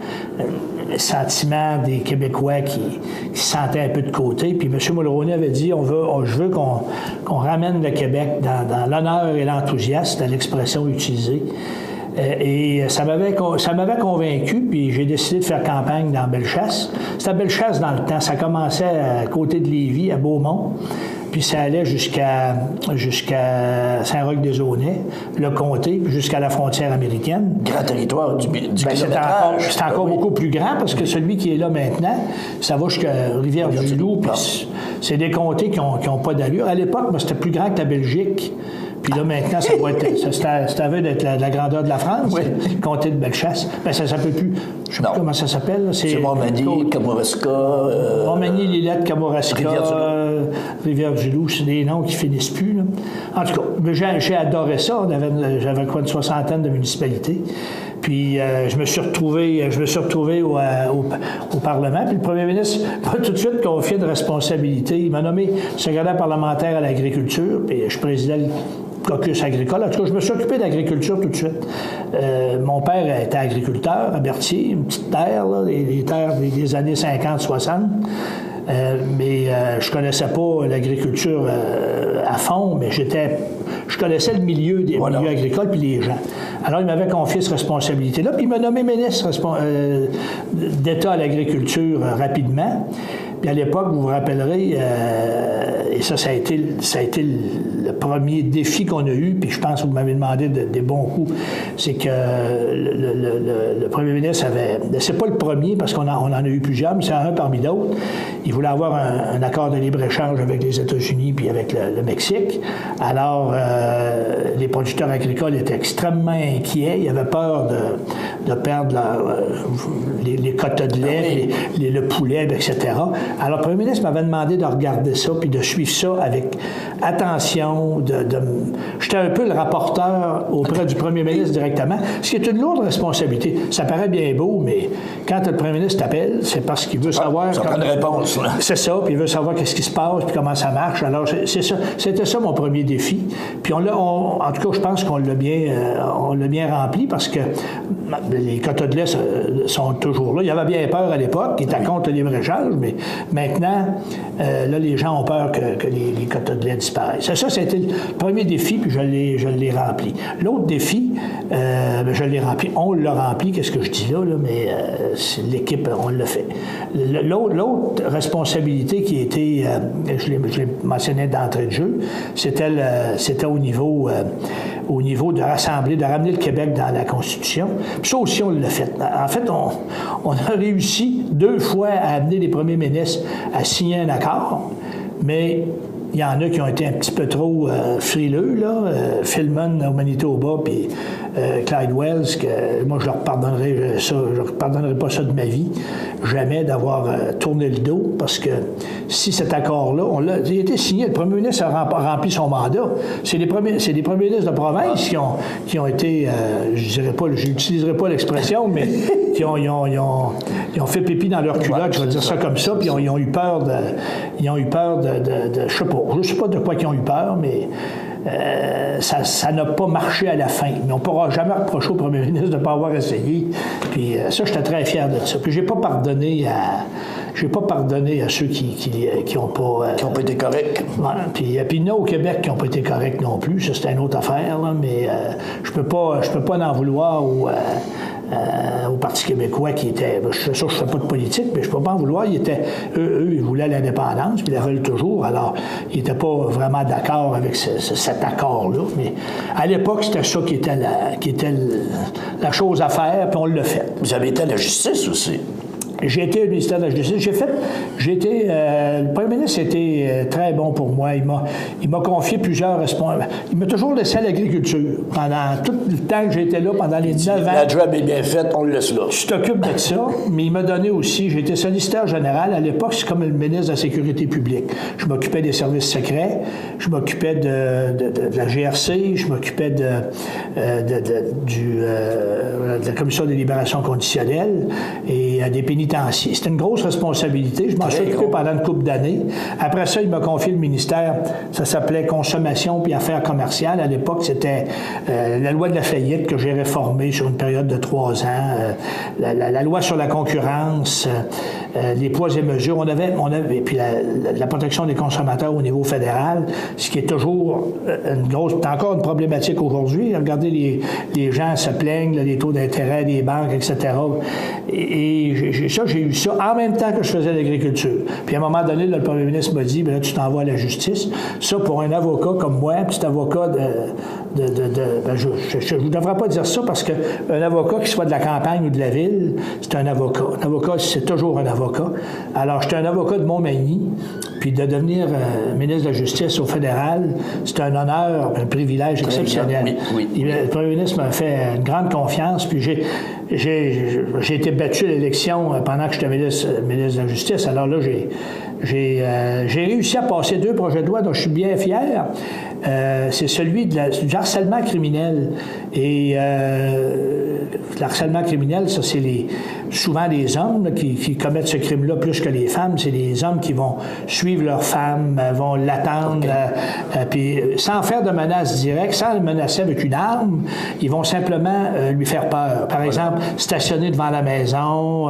sentiment des Québécois qui se sentaient un peu de côté. Puis M. Mulroney avait dit je veux qu'on ramène le Québec dans l'honneur et l'enthousiasme, c'était l'expression utilisée. Et ça m'avait convaincu, puis j'ai décidé de faire campagne dans Bellechasse. C'était Bellechasse dans le temps. Ça commençait à côté de Lévis, à Beaumont. puis ça allait jusqu'à Saint-Roch-des-Aunais, le comté, puis jusqu'à la frontière américaine. Grand territoire du kilométrage. C'est encore beaucoup plus grand, parce que celui qui est là maintenant, ça va jusqu'à Rivière-du-Loup, puis c'est des comtés qui n'ont pas d'allure. À l'époque, c'était plus grand que la Belgique. Puis là, maintenant, ça va être. Ça avait d'être la grandeur de la France, le comté de Bellechasse. Ben, ça ne s'appelle plus. Je ne sais pas comment ça s'appelle. C'est Montmagny, Kamouraska. Montmagny, Lillette, Kamouraska, Rivière-du-Loup. C'est des noms qui ne finissent plus. Là. En tout cas, j'ai adoré ça. J'avais quoi, une 60aine de municipalités. Puis je me suis retrouvé au Parlement. Puis le premier ministre m'a tout de suite confié de responsabilité. Il m'a nommé secrétaire parlementaire à l'agriculture, puis je présidais le caucus agricole. En tout cas, je me suis occupé d'agriculture tout de suite. Mon père était agriculteur à Berthier, une petite terre, là, des terres des années 50-60. Mais je connaissais pas l'agriculture à fond, mais je connaissais le milieu des milieux agricoles puis les gens. Alors, il m'avait confié cette responsabilité-là, puis il m'a nommé ministre d'État à l'agriculture rapidement. Puis à l'époque, vous vous rappellerez, et ça a été le premier défi qu'on a eu, puis je pense que vous m'avez demandé des bons coups, c'est que le premier ministre c'est pas le premier, parce qu'on en a eu plusieurs, mais c'est un parmi d'autres. Il voulait avoir un accord de libre-échange avec les États-Unis puis avec le Mexique. Alors, les producteurs agricoles étaient extrêmement inquiets. Ils avaient peur de perdre les quotas de lait, le poulet, etc. Alors, le premier ministre m'avait demandé de regarder ça puis de suivre ça avec attention. J'étais un peu le rapporteur auprès du premier ministre directement, ce qui est une lourde responsabilité. Ça paraît bien beau, mais quand le premier ministre t'appelle, c'est parce qu'il veut savoir... Ça prend une réponse. C'est ça, puis il veut savoir qu'est-ce qui se passe puis comment ça marche. Alors, c'est ça. C'était ça mon premier défi. Puis en tout cas, je pense qu'on l'a bien rempli parce que les quotas de lait sont toujours là. Il y avait bien peur à l'époque, qui était contre le libre-échange, mais maintenant, là, les gens ont peur que les quotas de lait disparaissent. Ça, c'était le premier défi, puis je l'ai rempli. L'autre défi, je l'ai rempli. On l'a rempli, qu'est-ce que je dis là, mais c'est l'équipe, on l'a fait. L'autre responsabilité qui était, je l'ai mentionné d'entrée de jeu, c'était au niveau de rassembler, de ramener le Québec dans la Constitution. Puis ça aussi, on l'a fait. En fait, on a réussi 2 fois à amener les premiers ministres à signer un accord, mais il y en a qui ont été un petit peu trop frileux, là. Philman au Manitoba, puis Clyde Wells, que moi, je leur pardonnerai pas ça de ma vie, jamais d'avoir tourné le dos, parce que si cet accord-là, il a été signé, le premier ministre a rempli son mandat. C'est les premiers ministres de province qui ont été, j'utiliserai pas l'expression, mais qui ont fait pipi dans leur culotte, je vais dire ça comme ça, puis ils ont eu peur de je sais pas de quoi ils ont eu peur, mais ça n'a pas marché à la fin. Mais on ne pourra jamais reprocher au premier ministre de ne pas avoir essayé. Puis ça, j'étais très fier de ça. Puis j'ai pas pardonné à ceux qui n'ont pas... qui n'ont pas été corrects. Voilà. Puis il y en a au Québec qui n'ont pas été corrects non plus. Ça, c'est une autre affaire, là, mais je peux pas en vouloir au Parti québécois qui était... Je ne fais pas de politique, mais je ne peux pas en vouloir. Eux, ils voulaient l'indépendance, puis ils la veulent toujours. Alors, ils n'étaient pas vraiment d'accord avec cet accord-là. Mais à l'époque, c'était ça qui était la chose à faire, puis on l'a fait. Vous avez été à la justice aussi. J'ai été au ministère de la Justice. Le premier ministre était très bon pour moi. Il m'a confié plusieurs responsabilités. Il m'a toujours laissé à l'agriculture. Pendant tout le temps que j'étais là, pendant les 9 ans. La job est bien faite, on le laisse là. Je t'occupe de ça, mais il m'a donné aussi, j'ai été solliciteur général. À l'époque, c'est comme le ministre de la Sécurité publique. Je m'occupais des services secrets, je m'occupais de la GRC, je m'occupais de la Commission des libérations conditionnelles et des pénitentiaires. C'était une grosse responsabilité. Je m'en suis occupé pendant une couple d'années. Après ça, il m'a confié le ministère. Ça s'appelait Consommation puis Affaires commerciales. À l'époque, c'était la loi de la faillite que j'ai réformée sur une période de 3 ans. La loi sur la concurrence, les poids et mesures. On avait puis la protection des consommateurs au niveau fédéral, ce qui est toujours encore une problématique aujourd'hui. Regardez, les gens se plaignent, les taux d'intérêt des banques, etc. Et Puis ça, j'ai eu ça en même temps que je faisais l'agriculture. Puis à un moment donné, là, le premier ministre m'a dit, bien là, tu t'en vas à la justice. Ça, pour un avocat comme moi, petit avocat je ne devrais pas dire ça parce qu'un avocat qui soit de la campagne ou de la ville, c'est un avocat. Un avocat, c'est toujours un avocat. Alors, j'étais un avocat de Montmagny, puis de devenir ministre de la Justice au fédéral, c'est un honneur, un privilège exceptionnel. Oui. Le premier ministre m'a fait une grande confiance, puis j'ai été battu à l'élection pendant que j'étais ministre de la Justice. Alors là, j'ai réussi à passer 2 projets de loi dont je suis bien fier. C'est celui du harcèlement criminel. Et le harcèlement criminel, ça, c'est souvent les hommes là, qui commettent ce crime-là plus que les femmes. C'est les hommes qui vont suivre leur femme, vont l'attendre, puis sans faire de menaces directes, sans le menacer avec une arme, ils vont simplement lui faire peur. Par exemple, stationner devant la maison,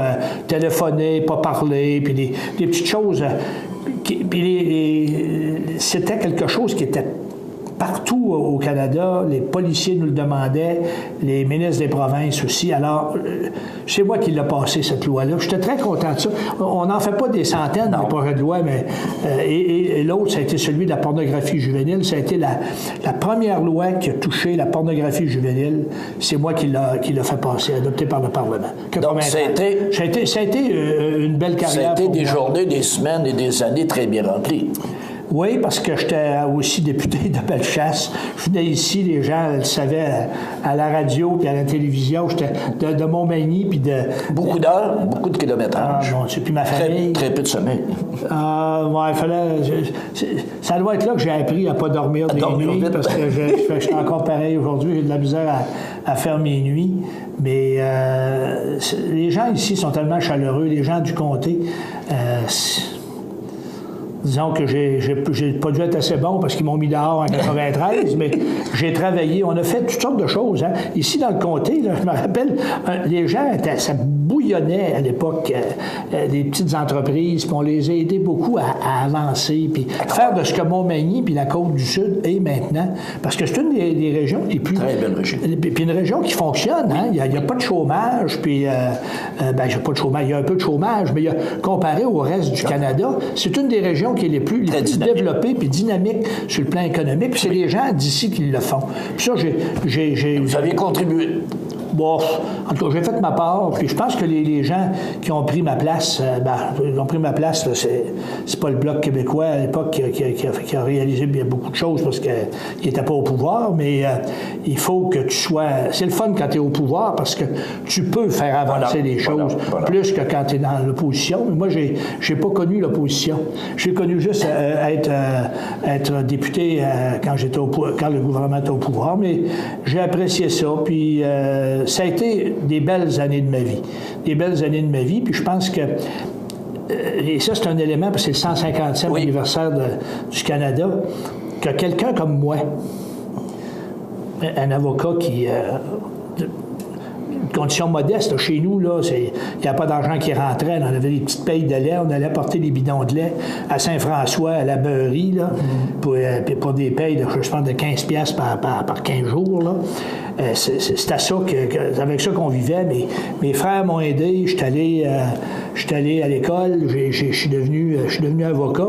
téléphoner, pas parler, puis des petites choses. C'était quelque chose qui était partout au Canada. Les policiers nous le demandaient, les ministres des provinces aussi. Alors, c'est moi qui l'ai passé, cette loi-là. J'étais très content de ça. On n'en fait pas des centaines de projets de loi, mais et l'autre, ça a été celui de la pornographie juvénile. Ça a été la première loi qui a touché la pornographie juvénile. C'est moi qui l'a fait passer, adopté par le Parlement. Donc, ça a été une belle carrière. Ça a été des journées, des semaines et des années très bien remplies. Oui, parce que j'étais aussi député de Bellechasse. Je venais ici, les gens le savaient à la radio puis à la télévision. J'étais de Montmagny puis de... Beaucoup d'heures, beaucoup de kilométrages. Ah, bon, puis ma famille... Très peu de sommeil. Ouais, il fallait... Ça doit être là que j'ai appris à ne pas dormir des nuits, parce que je suis encore pareil aujourd'hui. J'ai de la misère à faire mes nuits. Mais les gens ici sont tellement chaleureux, les gens du comté... Disons que j'ai pas dû être assez bon parce qu'ils m'ont mis dehors en 93, mais j'ai travaillé. On a fait toutes sortes de choses. Hein. Ici, dans le comté, là, je me rappelle, les gens, ça bouillonnait à l'époque, des petites entreprises, puis on les a aidés beaucoup à avancer, puis faire de ce que Montmagny puis la Côte-du-Sud est maintenant. Parce que c'est une des régions les plus... Très belle région. Puis une région qui fonctionne. Hein. Il n'y a pas de chômage, puis... j'ai pas de chômage. Il y a un peu de chômage, mais comparé au reste du Canada, c'est une des régions qui est les plus développées puis dynamiques sur le plan économique. Puis c'est les gens d'ici qui le font. Puis ça, Vous avez contribué. Bon, en tout cas, j'ai fait ma part, puis je pense que les gens qui ont pris ma place, ils ont pris ma place, là, c'est pas le Bloc québécois à l'époque qui a réalisé bien beaucoup de choses parce qu'il n'était pas au pouvoir, mais il faut que tu sois... C'est le fun quand tu es au pouvoir parce que tu peux faire avancer les choses plus que quand tu es dans l'opposition. Mais moi, j'ai pas connu l'opposition. J'ai connu juste être député quand le gouvernement était au pouvoir, mais j'ai apprécié ça, puis... ça a été des belles années de ma vie. Des belles années de ma vie, puis je pense que... et ça, c'est un élément, parce que c'est le 150e anniversaire du Canada, que quelqu'un comme moi, un avocat qui... conditions modestes. Là, chez nous, il n'y a pas d'argent qui rentrait. On avait des petites payes de lait. On allait porter des bidons de lait à Saint-François, à la beurrerie, là, pour des payes, je pense, de 15$ par 15 jours. Là. C'était avec ça qu'on vivait. Mes frères m'ont aidé. Je suis allé à l'école. Je suis devenu avocat.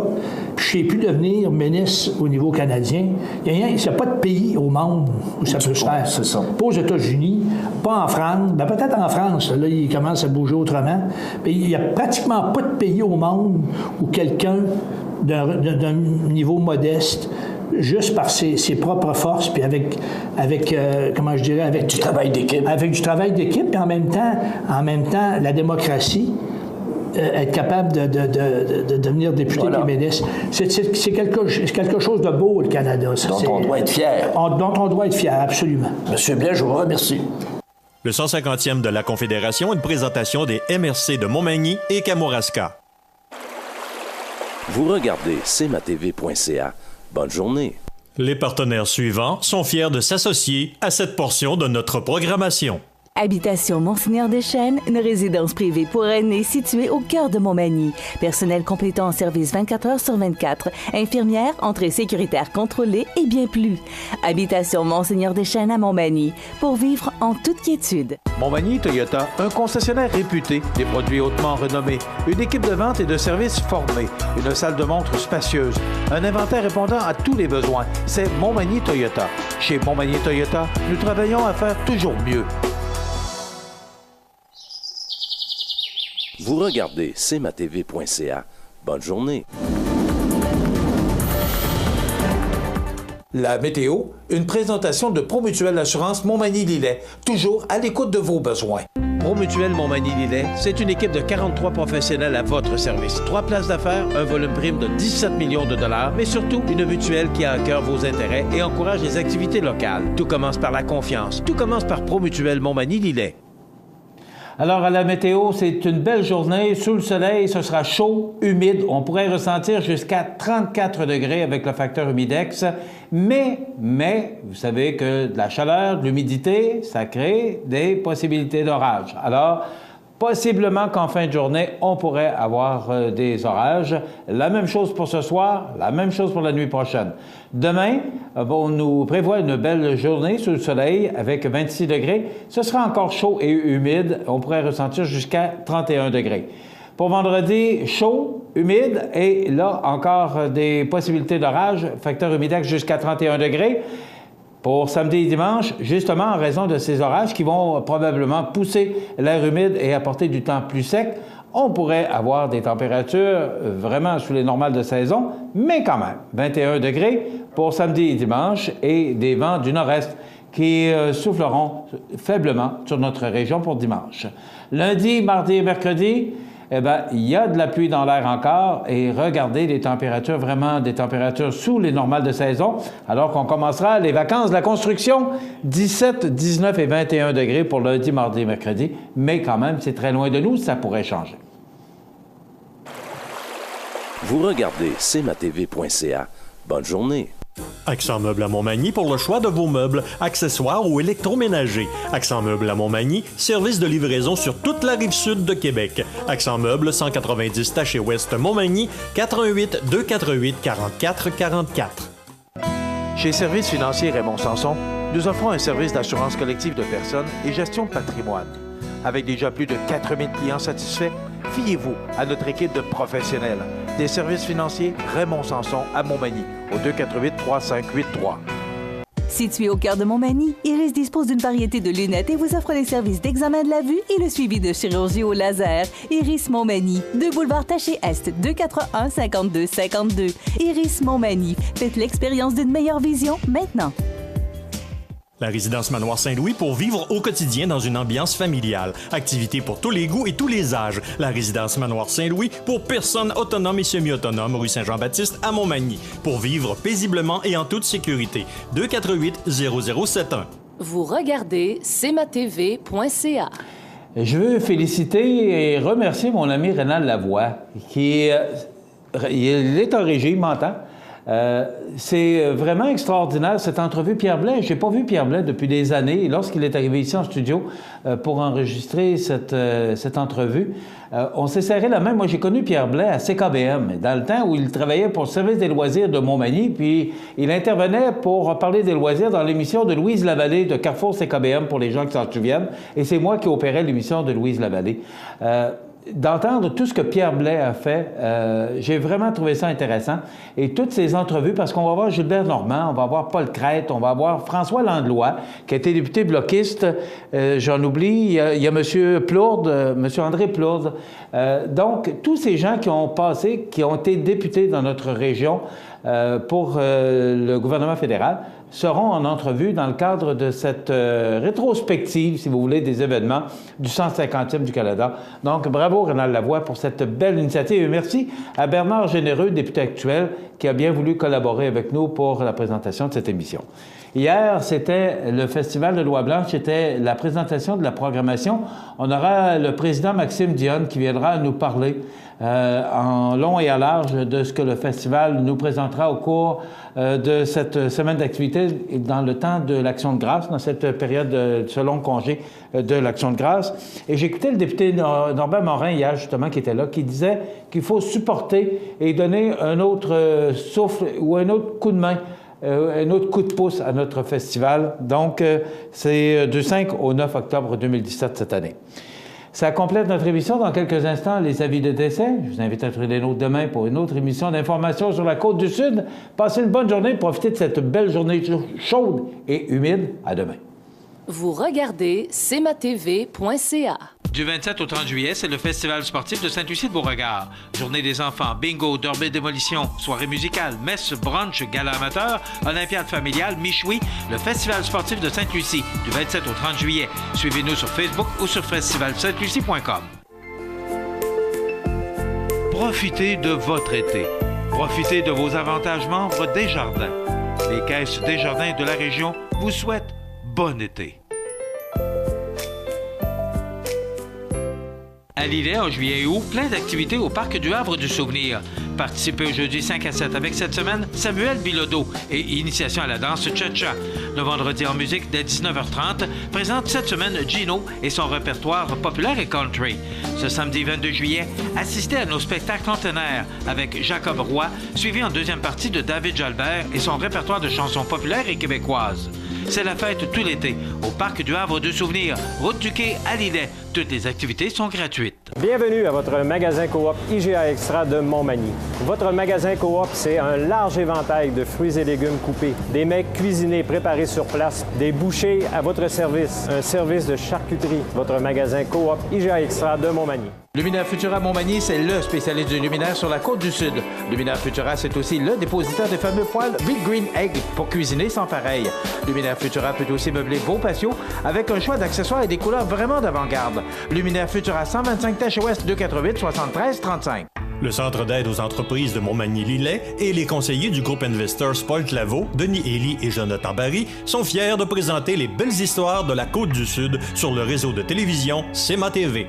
Puis je ne sais plus devenir ministre au niveau canadien. Il n'y a pas de pays au monde où ça peut se faire. C'est ça. Pas aux États-Unis, pas en France. Ben, peut-être en France. Là, il commence à bouger autrement. Mais il n'y a pratiquement pas de pays au monde où quelqu'un d'un niveau modeste, juste par ses propres forces, puis avec comment je dirais, avec du travail d'équipe. Avec du travail d'équipe, puis en même temps, la démocratie, être capable de devenir député et ministre. C'est quelque chose de beau, le Canada. Ça, dont on doit être fier. Dont on doit être fier, absolument. Monsieur Blais, je vous remercie. Le 150e de la Confédération, une présentation des MRC de Montmagny et Kamouraska. Vous regardez cmatv.ca. Bonne journée. Les partenaires suivants sont fiers de s'associer à cette portion de notre programmation. Habitation Monseigneur Deschênes, une résidence privée pour aînés située au cœur de Montmagny. Personnel complétant en service 24 heures sur 24. Infirmière, entrée sécuritaire contrôlée et bien plus. Habitation Monseigneur Deschênes à Montmagny, pour vivre en toute quiétude. Montmagny Toyota, un concessionnaire réputé, des produits hautement renommés, une équipe de vente et de services formée, une salle de montre spacieuse, un inventaire répondant à tous les besoins. C'est Montmagny Toyota. Chez Montmagny Toyota, nous travaillons à faire toujours mieux. Vous regardez cmatv.ca. Bonne journée. La météo, une présentation de Promutuelle Assurance Montmagny-Lillet, toujours à l'écoute de vos besoins. Promutuelle Montmagny-Lillet, c'est une équipe de 43 professionnels à votre service. 3 places d'affaires, un volume prime de 17 millions de dollars, mais surtout une mutuelle qui a à cœur vos intérêts et encourage les activités locales. Tout commence par la confiance. Tout commence par Promutuelle Montmagny-Lillet. Alors, à la météo, c'est une belle journée. Sous le soleil, ce sera chaud, humide. On pourrait ressentir jusqu'à 34 degrés avec le facteur humidex. Mais, vous savez que de la chaleur, de l'humidité, ça crée des possibilités d'orage. Alors, possiblement qu'en fin de journée, on pourrait avoir des orages. La même chose pour ce soir, la même chose pour la nuit prochaine. Demain, on nous prévoit une belle journée sous le soleil avec 26 degrés. Ce sera encore chaud et humide. On pourrait ressentir jusqu'à 31 degrés. Pour vendredi, chaud, humide et là, encore des possibilités d'orage. Facteur humidex jusqu'à 31 degrés. Pour samedi et dimanche, justement en raison de ces orages qui vont probablement pousser l'air humide et apporter du temps plus sec, on pourrait avoir des températures vraiment sous les normales de saison, mais quand même, 21 degrés pour samedi et dimanche et des vents du nord-est qui souffleront faiblement sur notre région pour dimanche. Lundi, mardi et mercredi, il y a de la pluie dans l'air encore et regardez les températures, vraiment des températures sous les normales de saison, alors qu'on commencera les vacances de la construction, 17, 19 et 21 degrés pour lundi, mardi et mercredi, mais quand même, c'est très loin de nous, ça pourrait changer. Vous regardez cmatv.ca. Bonne journée. Accent Meubles à Montmagny pour le choix de vos meubles, accessoires ou électroménagers. Accent Meubles à Montmagny, service de livraison sur toute la rive sud de Québec. Accent Meubles, 190 Taché Ouest Montmagny, 418 248 44 44. Chez Services financiers Raymond Sanson, nous offrons un service d'assurance collective de personnes et gestion de patrimoine. Avec déjà plus de 4000 clients satisfaits, fiez-vous à notre équipe de professionnels. Des services financiers Raymond Sanson à Montmagny, au 248-3583. Situé au cœur de Montmagny, Iris dispose d'une variété de lunettes et vous offre les services d'examen de la vue et le suivi de chirurgie au laser. Iris Montmagny, 2 boulevard Taché Est, 241-5252. Iris Montmagny, faites l'expérience d'une meilleure vision maintenant. La résidence Manoir Saint-Louis pour vivre au quotidien dans une ambiance familiale. Activités pour tous les goûts et tous les âges. La résidence Manoir Saint-Louis pour personnes autonomes et semi-autonomes, rue Saint-Jean-Baptiste à Montmagny. Pour vivre paisiblement et en toute sécurité. 248-0071. Vous regardez cmatv.ca. Je veux féliciter et remercier mon ami Rénal Lavoie, qui il est en régie, il m'entend. C'est vraiment extraordinaire, cette entrevue. Pierre Blais, je n'ai pas vu Pierre Blais depuis des années. Lorsqu'il est arrivé ici en studio pour enregistrer cette entrevue, on s'est serré la main. Moi, j'ai connu Pierre Blais à CKBM, dans le temps où il travaillait pour le service des loisirs de Montmagny, puis il intervenait pour parler des loisirs dans l'émission de Louise Lavallée de Carrefour CKBM, pour les gens qui s'en souviennent. Et c'est moi qui opérais l'émission de Louise Lavallée. D'entendre tout ce que Pierre Blais a fait, j'ai vraiment trouvé ça intéressant. Et toutes ces entrevues, parce qu'on va voir Gilbert Normand, on va voir Paul Crête, on va voir François Landlois, qui a été député bloquiste, j'en oublie, il y a M. Plourde, M. André Plourde. Donc, tous ces gens qui ont passé, qui ont été députés dans notre région pour le gouvernement fédéral, seront en entrevue dans le cadre de cette rétrospective, si vous voulez, des événements du 150e du Canada. Donc, bravo Rénal Lavoie pour cette belle initiative. Et merci à Bernard Généreux, député actuel, qui a bien voulu collaborer avec nous pour la présentation de cette émission. Hier, c'était le Festival de Loi-Blanche, c'était la présentation de la programmation. On aura le président Maxime Dionne qui viendra nous parler en long et en large de ce que le festival nous présentera au cours de cette semaine d'activité dans le temps de l'Action de grâce, dans cette période de ce long congé de l'Action de grâce. Et j'écoutais le député Norbert Morin hier, justement, qui était là, qui disait qu'il faut supporter et donner un autre souffle ou un autre coup de main, un autre coup de pouce à notre festival. Donc, c'est du 5 au 9 octobre 2017 cette année. Ça complète notre émission. Dans quelques instants, les avis de décès. Je vous invite à être les nôtres demain pour une autre émission d'information sur la Côte-du-Sud. Passez une bonne journée. Profitez de cette belle journée chaude et humide. À demain. Vous regardez cmatv.ca. Du 27 au 30 juillet, c'est le Festival sportif de Saint-Lucie-de-Beauregard. Journée des enfants, bingo, derby démolition, soirée musicale, messe, brunch, gala amateur, olympiade familiale, michoui, le Festival sportif de Sainte-Lucie, du 27 au 30 juillet. Suivez-nous sur Facebook ou sur festivalsaintlucie.com. Profitez de votre été. Profitez de vos avantages membres Desjardins. Les caisses Desjardins de la région vous souhaitent bon été. À Lillet, en juillet et août, plein d'activités au Parc du Havre du Souvenir. Participez au jeudi 5 à 7 avec cette semaine Samuel Bilodeau et Initiation à la danse Cha-Cha. Le vendredi en musique dès 19h30, présente cette semaine Gino et son répertoire populaire et country. Ce samedi 22 juillet, assistez à nos spectacles centenaires avec Jacob Roy, suivi en deuxième partie de David Jalbert et son répertoire de chansons populaires et québécoises. C'est la fête tout l'été au Parc du Havre du Souvenir, route du Quai à Lillet. Toutes les activités sont gratuites. Bienvenue à votre magasin Coop IGA Extra de Montmagny. Votre magasin Coop, c'est un large éventail de fruits et légumes coupés, des mets cuisinés préparés sur place, des bouchées à votre service, un service de charcuterie. Votre magasin Coop IGA Extra de Montmagny. Luminaire Futura Montmagny, c'est le spécialiste du luminaire sur la Côte-du-Sud. Luminaire Futura, c'est aussi le dépositaire des fameux poêles Big Green Egg pour cuisiner sans pareil. Luminaire Futura peut aussi meubler vos patios avec un choix d'accessoires et des couleurs vraiment d'avant-garde. Luminaire Futura, 125 Tache Ouest, 288 73 35. Le Centre d'aide aux entreprises de Montmagny-Lillet et les conseillers du groupe Investors Paul Claveau, Denis Élie et Jonathan Barry sont fiers de présenter les belles histoires de la Côte-du-Sud sur le réseau de télévision CMA-TV.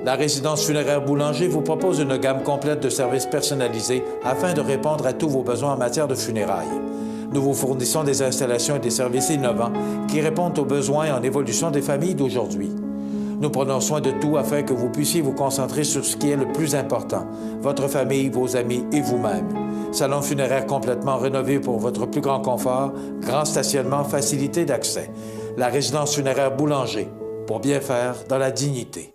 La résidence funéraire Boulanger vous propose une gamme complète de services personnalisés afin de répondre à tous vos besoins en matière de funérailles. Nous vous fournissons des installations et des services innovants qui répondent aux besoins en évolution des familles d'aujourd'hui. Nous prenons soin de tout afin que vous puissiez vous concentrer sur ce qui est le plus important, votre famille, vos amis et vous-même. Salon funéraire complètement rénové pour votre plus grand confort, grand stationnement, facilité d'accès. La résidence funéraire Boulanger, pour bien faire dans la dignité.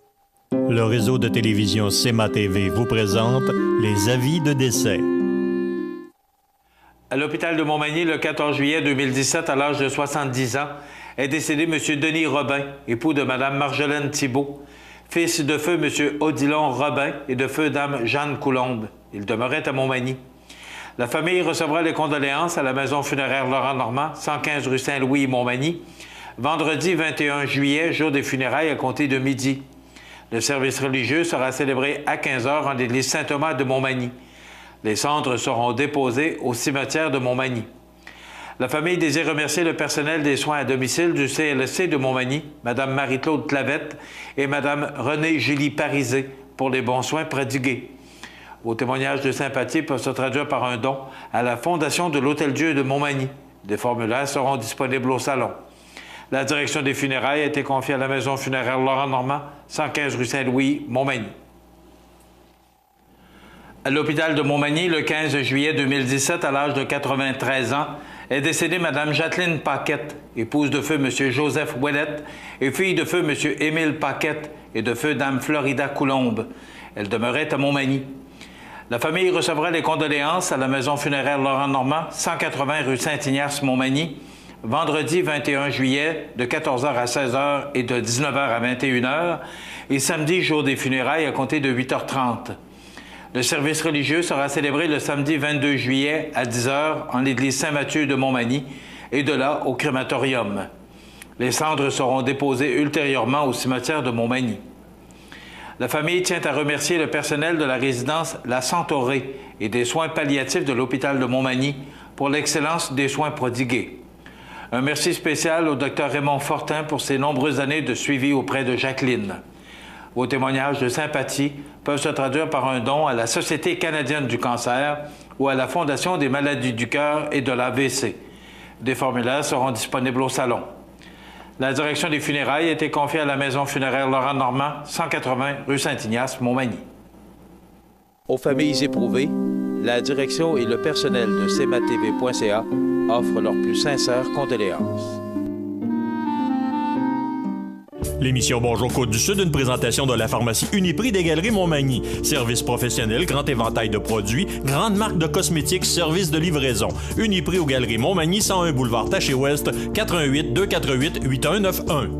Le réseau de télévision CMA-TV vous présente les avis de décès. À l'hôpital de Montmagny, le 14 juillet 2017, à l'âge de 70 ans, est décédé M. Denis Robin, époux de Mme Marjolaine Thibault, fils de feu M. Odilon Robin et de feu Dame Jeanne Coulombe. Il demeurait à Montmagny. La famille recevra les condoléances à la maison funéraire Laurent-Normand, 115 rue Saint-Louis, Montmagny, vendredi 21 juillet, jour des funérailles à compter de midi. Le service religieux sera célébré à 15h en l'église Saint-Thomas de Montmagny. Les cendres seront déposées au cimetière de Montmagny. La famille désire remercier le personnel des soins à domicile du CLSC de Montmagny, Mme Marie-Claude Clavette et Mme Renée-Julie Parisé pour les bons soins prodigués. Vos témoignages de sympathie peuvent se traduire par un don à la Fondation de l'Hôtel-Dieu de Montmagny. Des formulaires seront disponibles au salon. La direction des funérailles a été confiée à la maison funéraire Laurent-Normand, 115 rue Saint-Louis, Montmagny. À l'hôpital de Montmagny, le 15 juillet 2017, à l'âge de 93 ans, est décédée Mme Jacqueline Paquette, épouse de feu M. Joseph Ouellette et fille de feu M. Émile Paquette et de feu Dame Florida Coulombe. Elle demeurait à Montmagny. La famille recevra les condoléances à la maison funéraire Laurent-Normand, 180 rue Saint-Ignace, Montmagny, vendredi 21 juillet, de 14h à 16h et de 19h à 21h, et samedi, jour des funérailles, à compter de 8h30. Le service religieux sera célébré le samedi 22 juillet à 10h en l'église Saint-Mathieu de Montmagny et de là au crématorium. Les cendres seront déposées ultérieurement au cimetière de Montmagny. La famille tient à remercier le personnel de la résidence La Centaurée et des soins palliatifs de l'hôpital de Montmagny pour l'excellence des soins prodigués. Un merci spécial au Dr Raymond Fortin pour ses nombreuses années de suivi auprès de Jacqueline. Vos témoignages de sympathie peuvent se traduire par un don à la Société canadienne du cancer ou à la Fondation des maladies du cœur et de l'AVC. Des formulaires seront disponibles au salon. La direction des funérailles a été confiée à la maison funéraire Laurent Normand, 180 rue Saint-Ignace, Montmagny. Aux familles éprouvées, la direction et le personnel de cmatv.ca offrent leurs plus sincères condoléances. L'émission Bonjour Côte-du-Sud, une présentation de la pharmacie Uniprix des Galeries Montmagny. Service professionnel, grand éventail de produits, grande marque de cosmétiques, service de livraison. Uniprix aux Galeries Montmagny, 101 boulevard Taché-Ouest, 88 248 8191.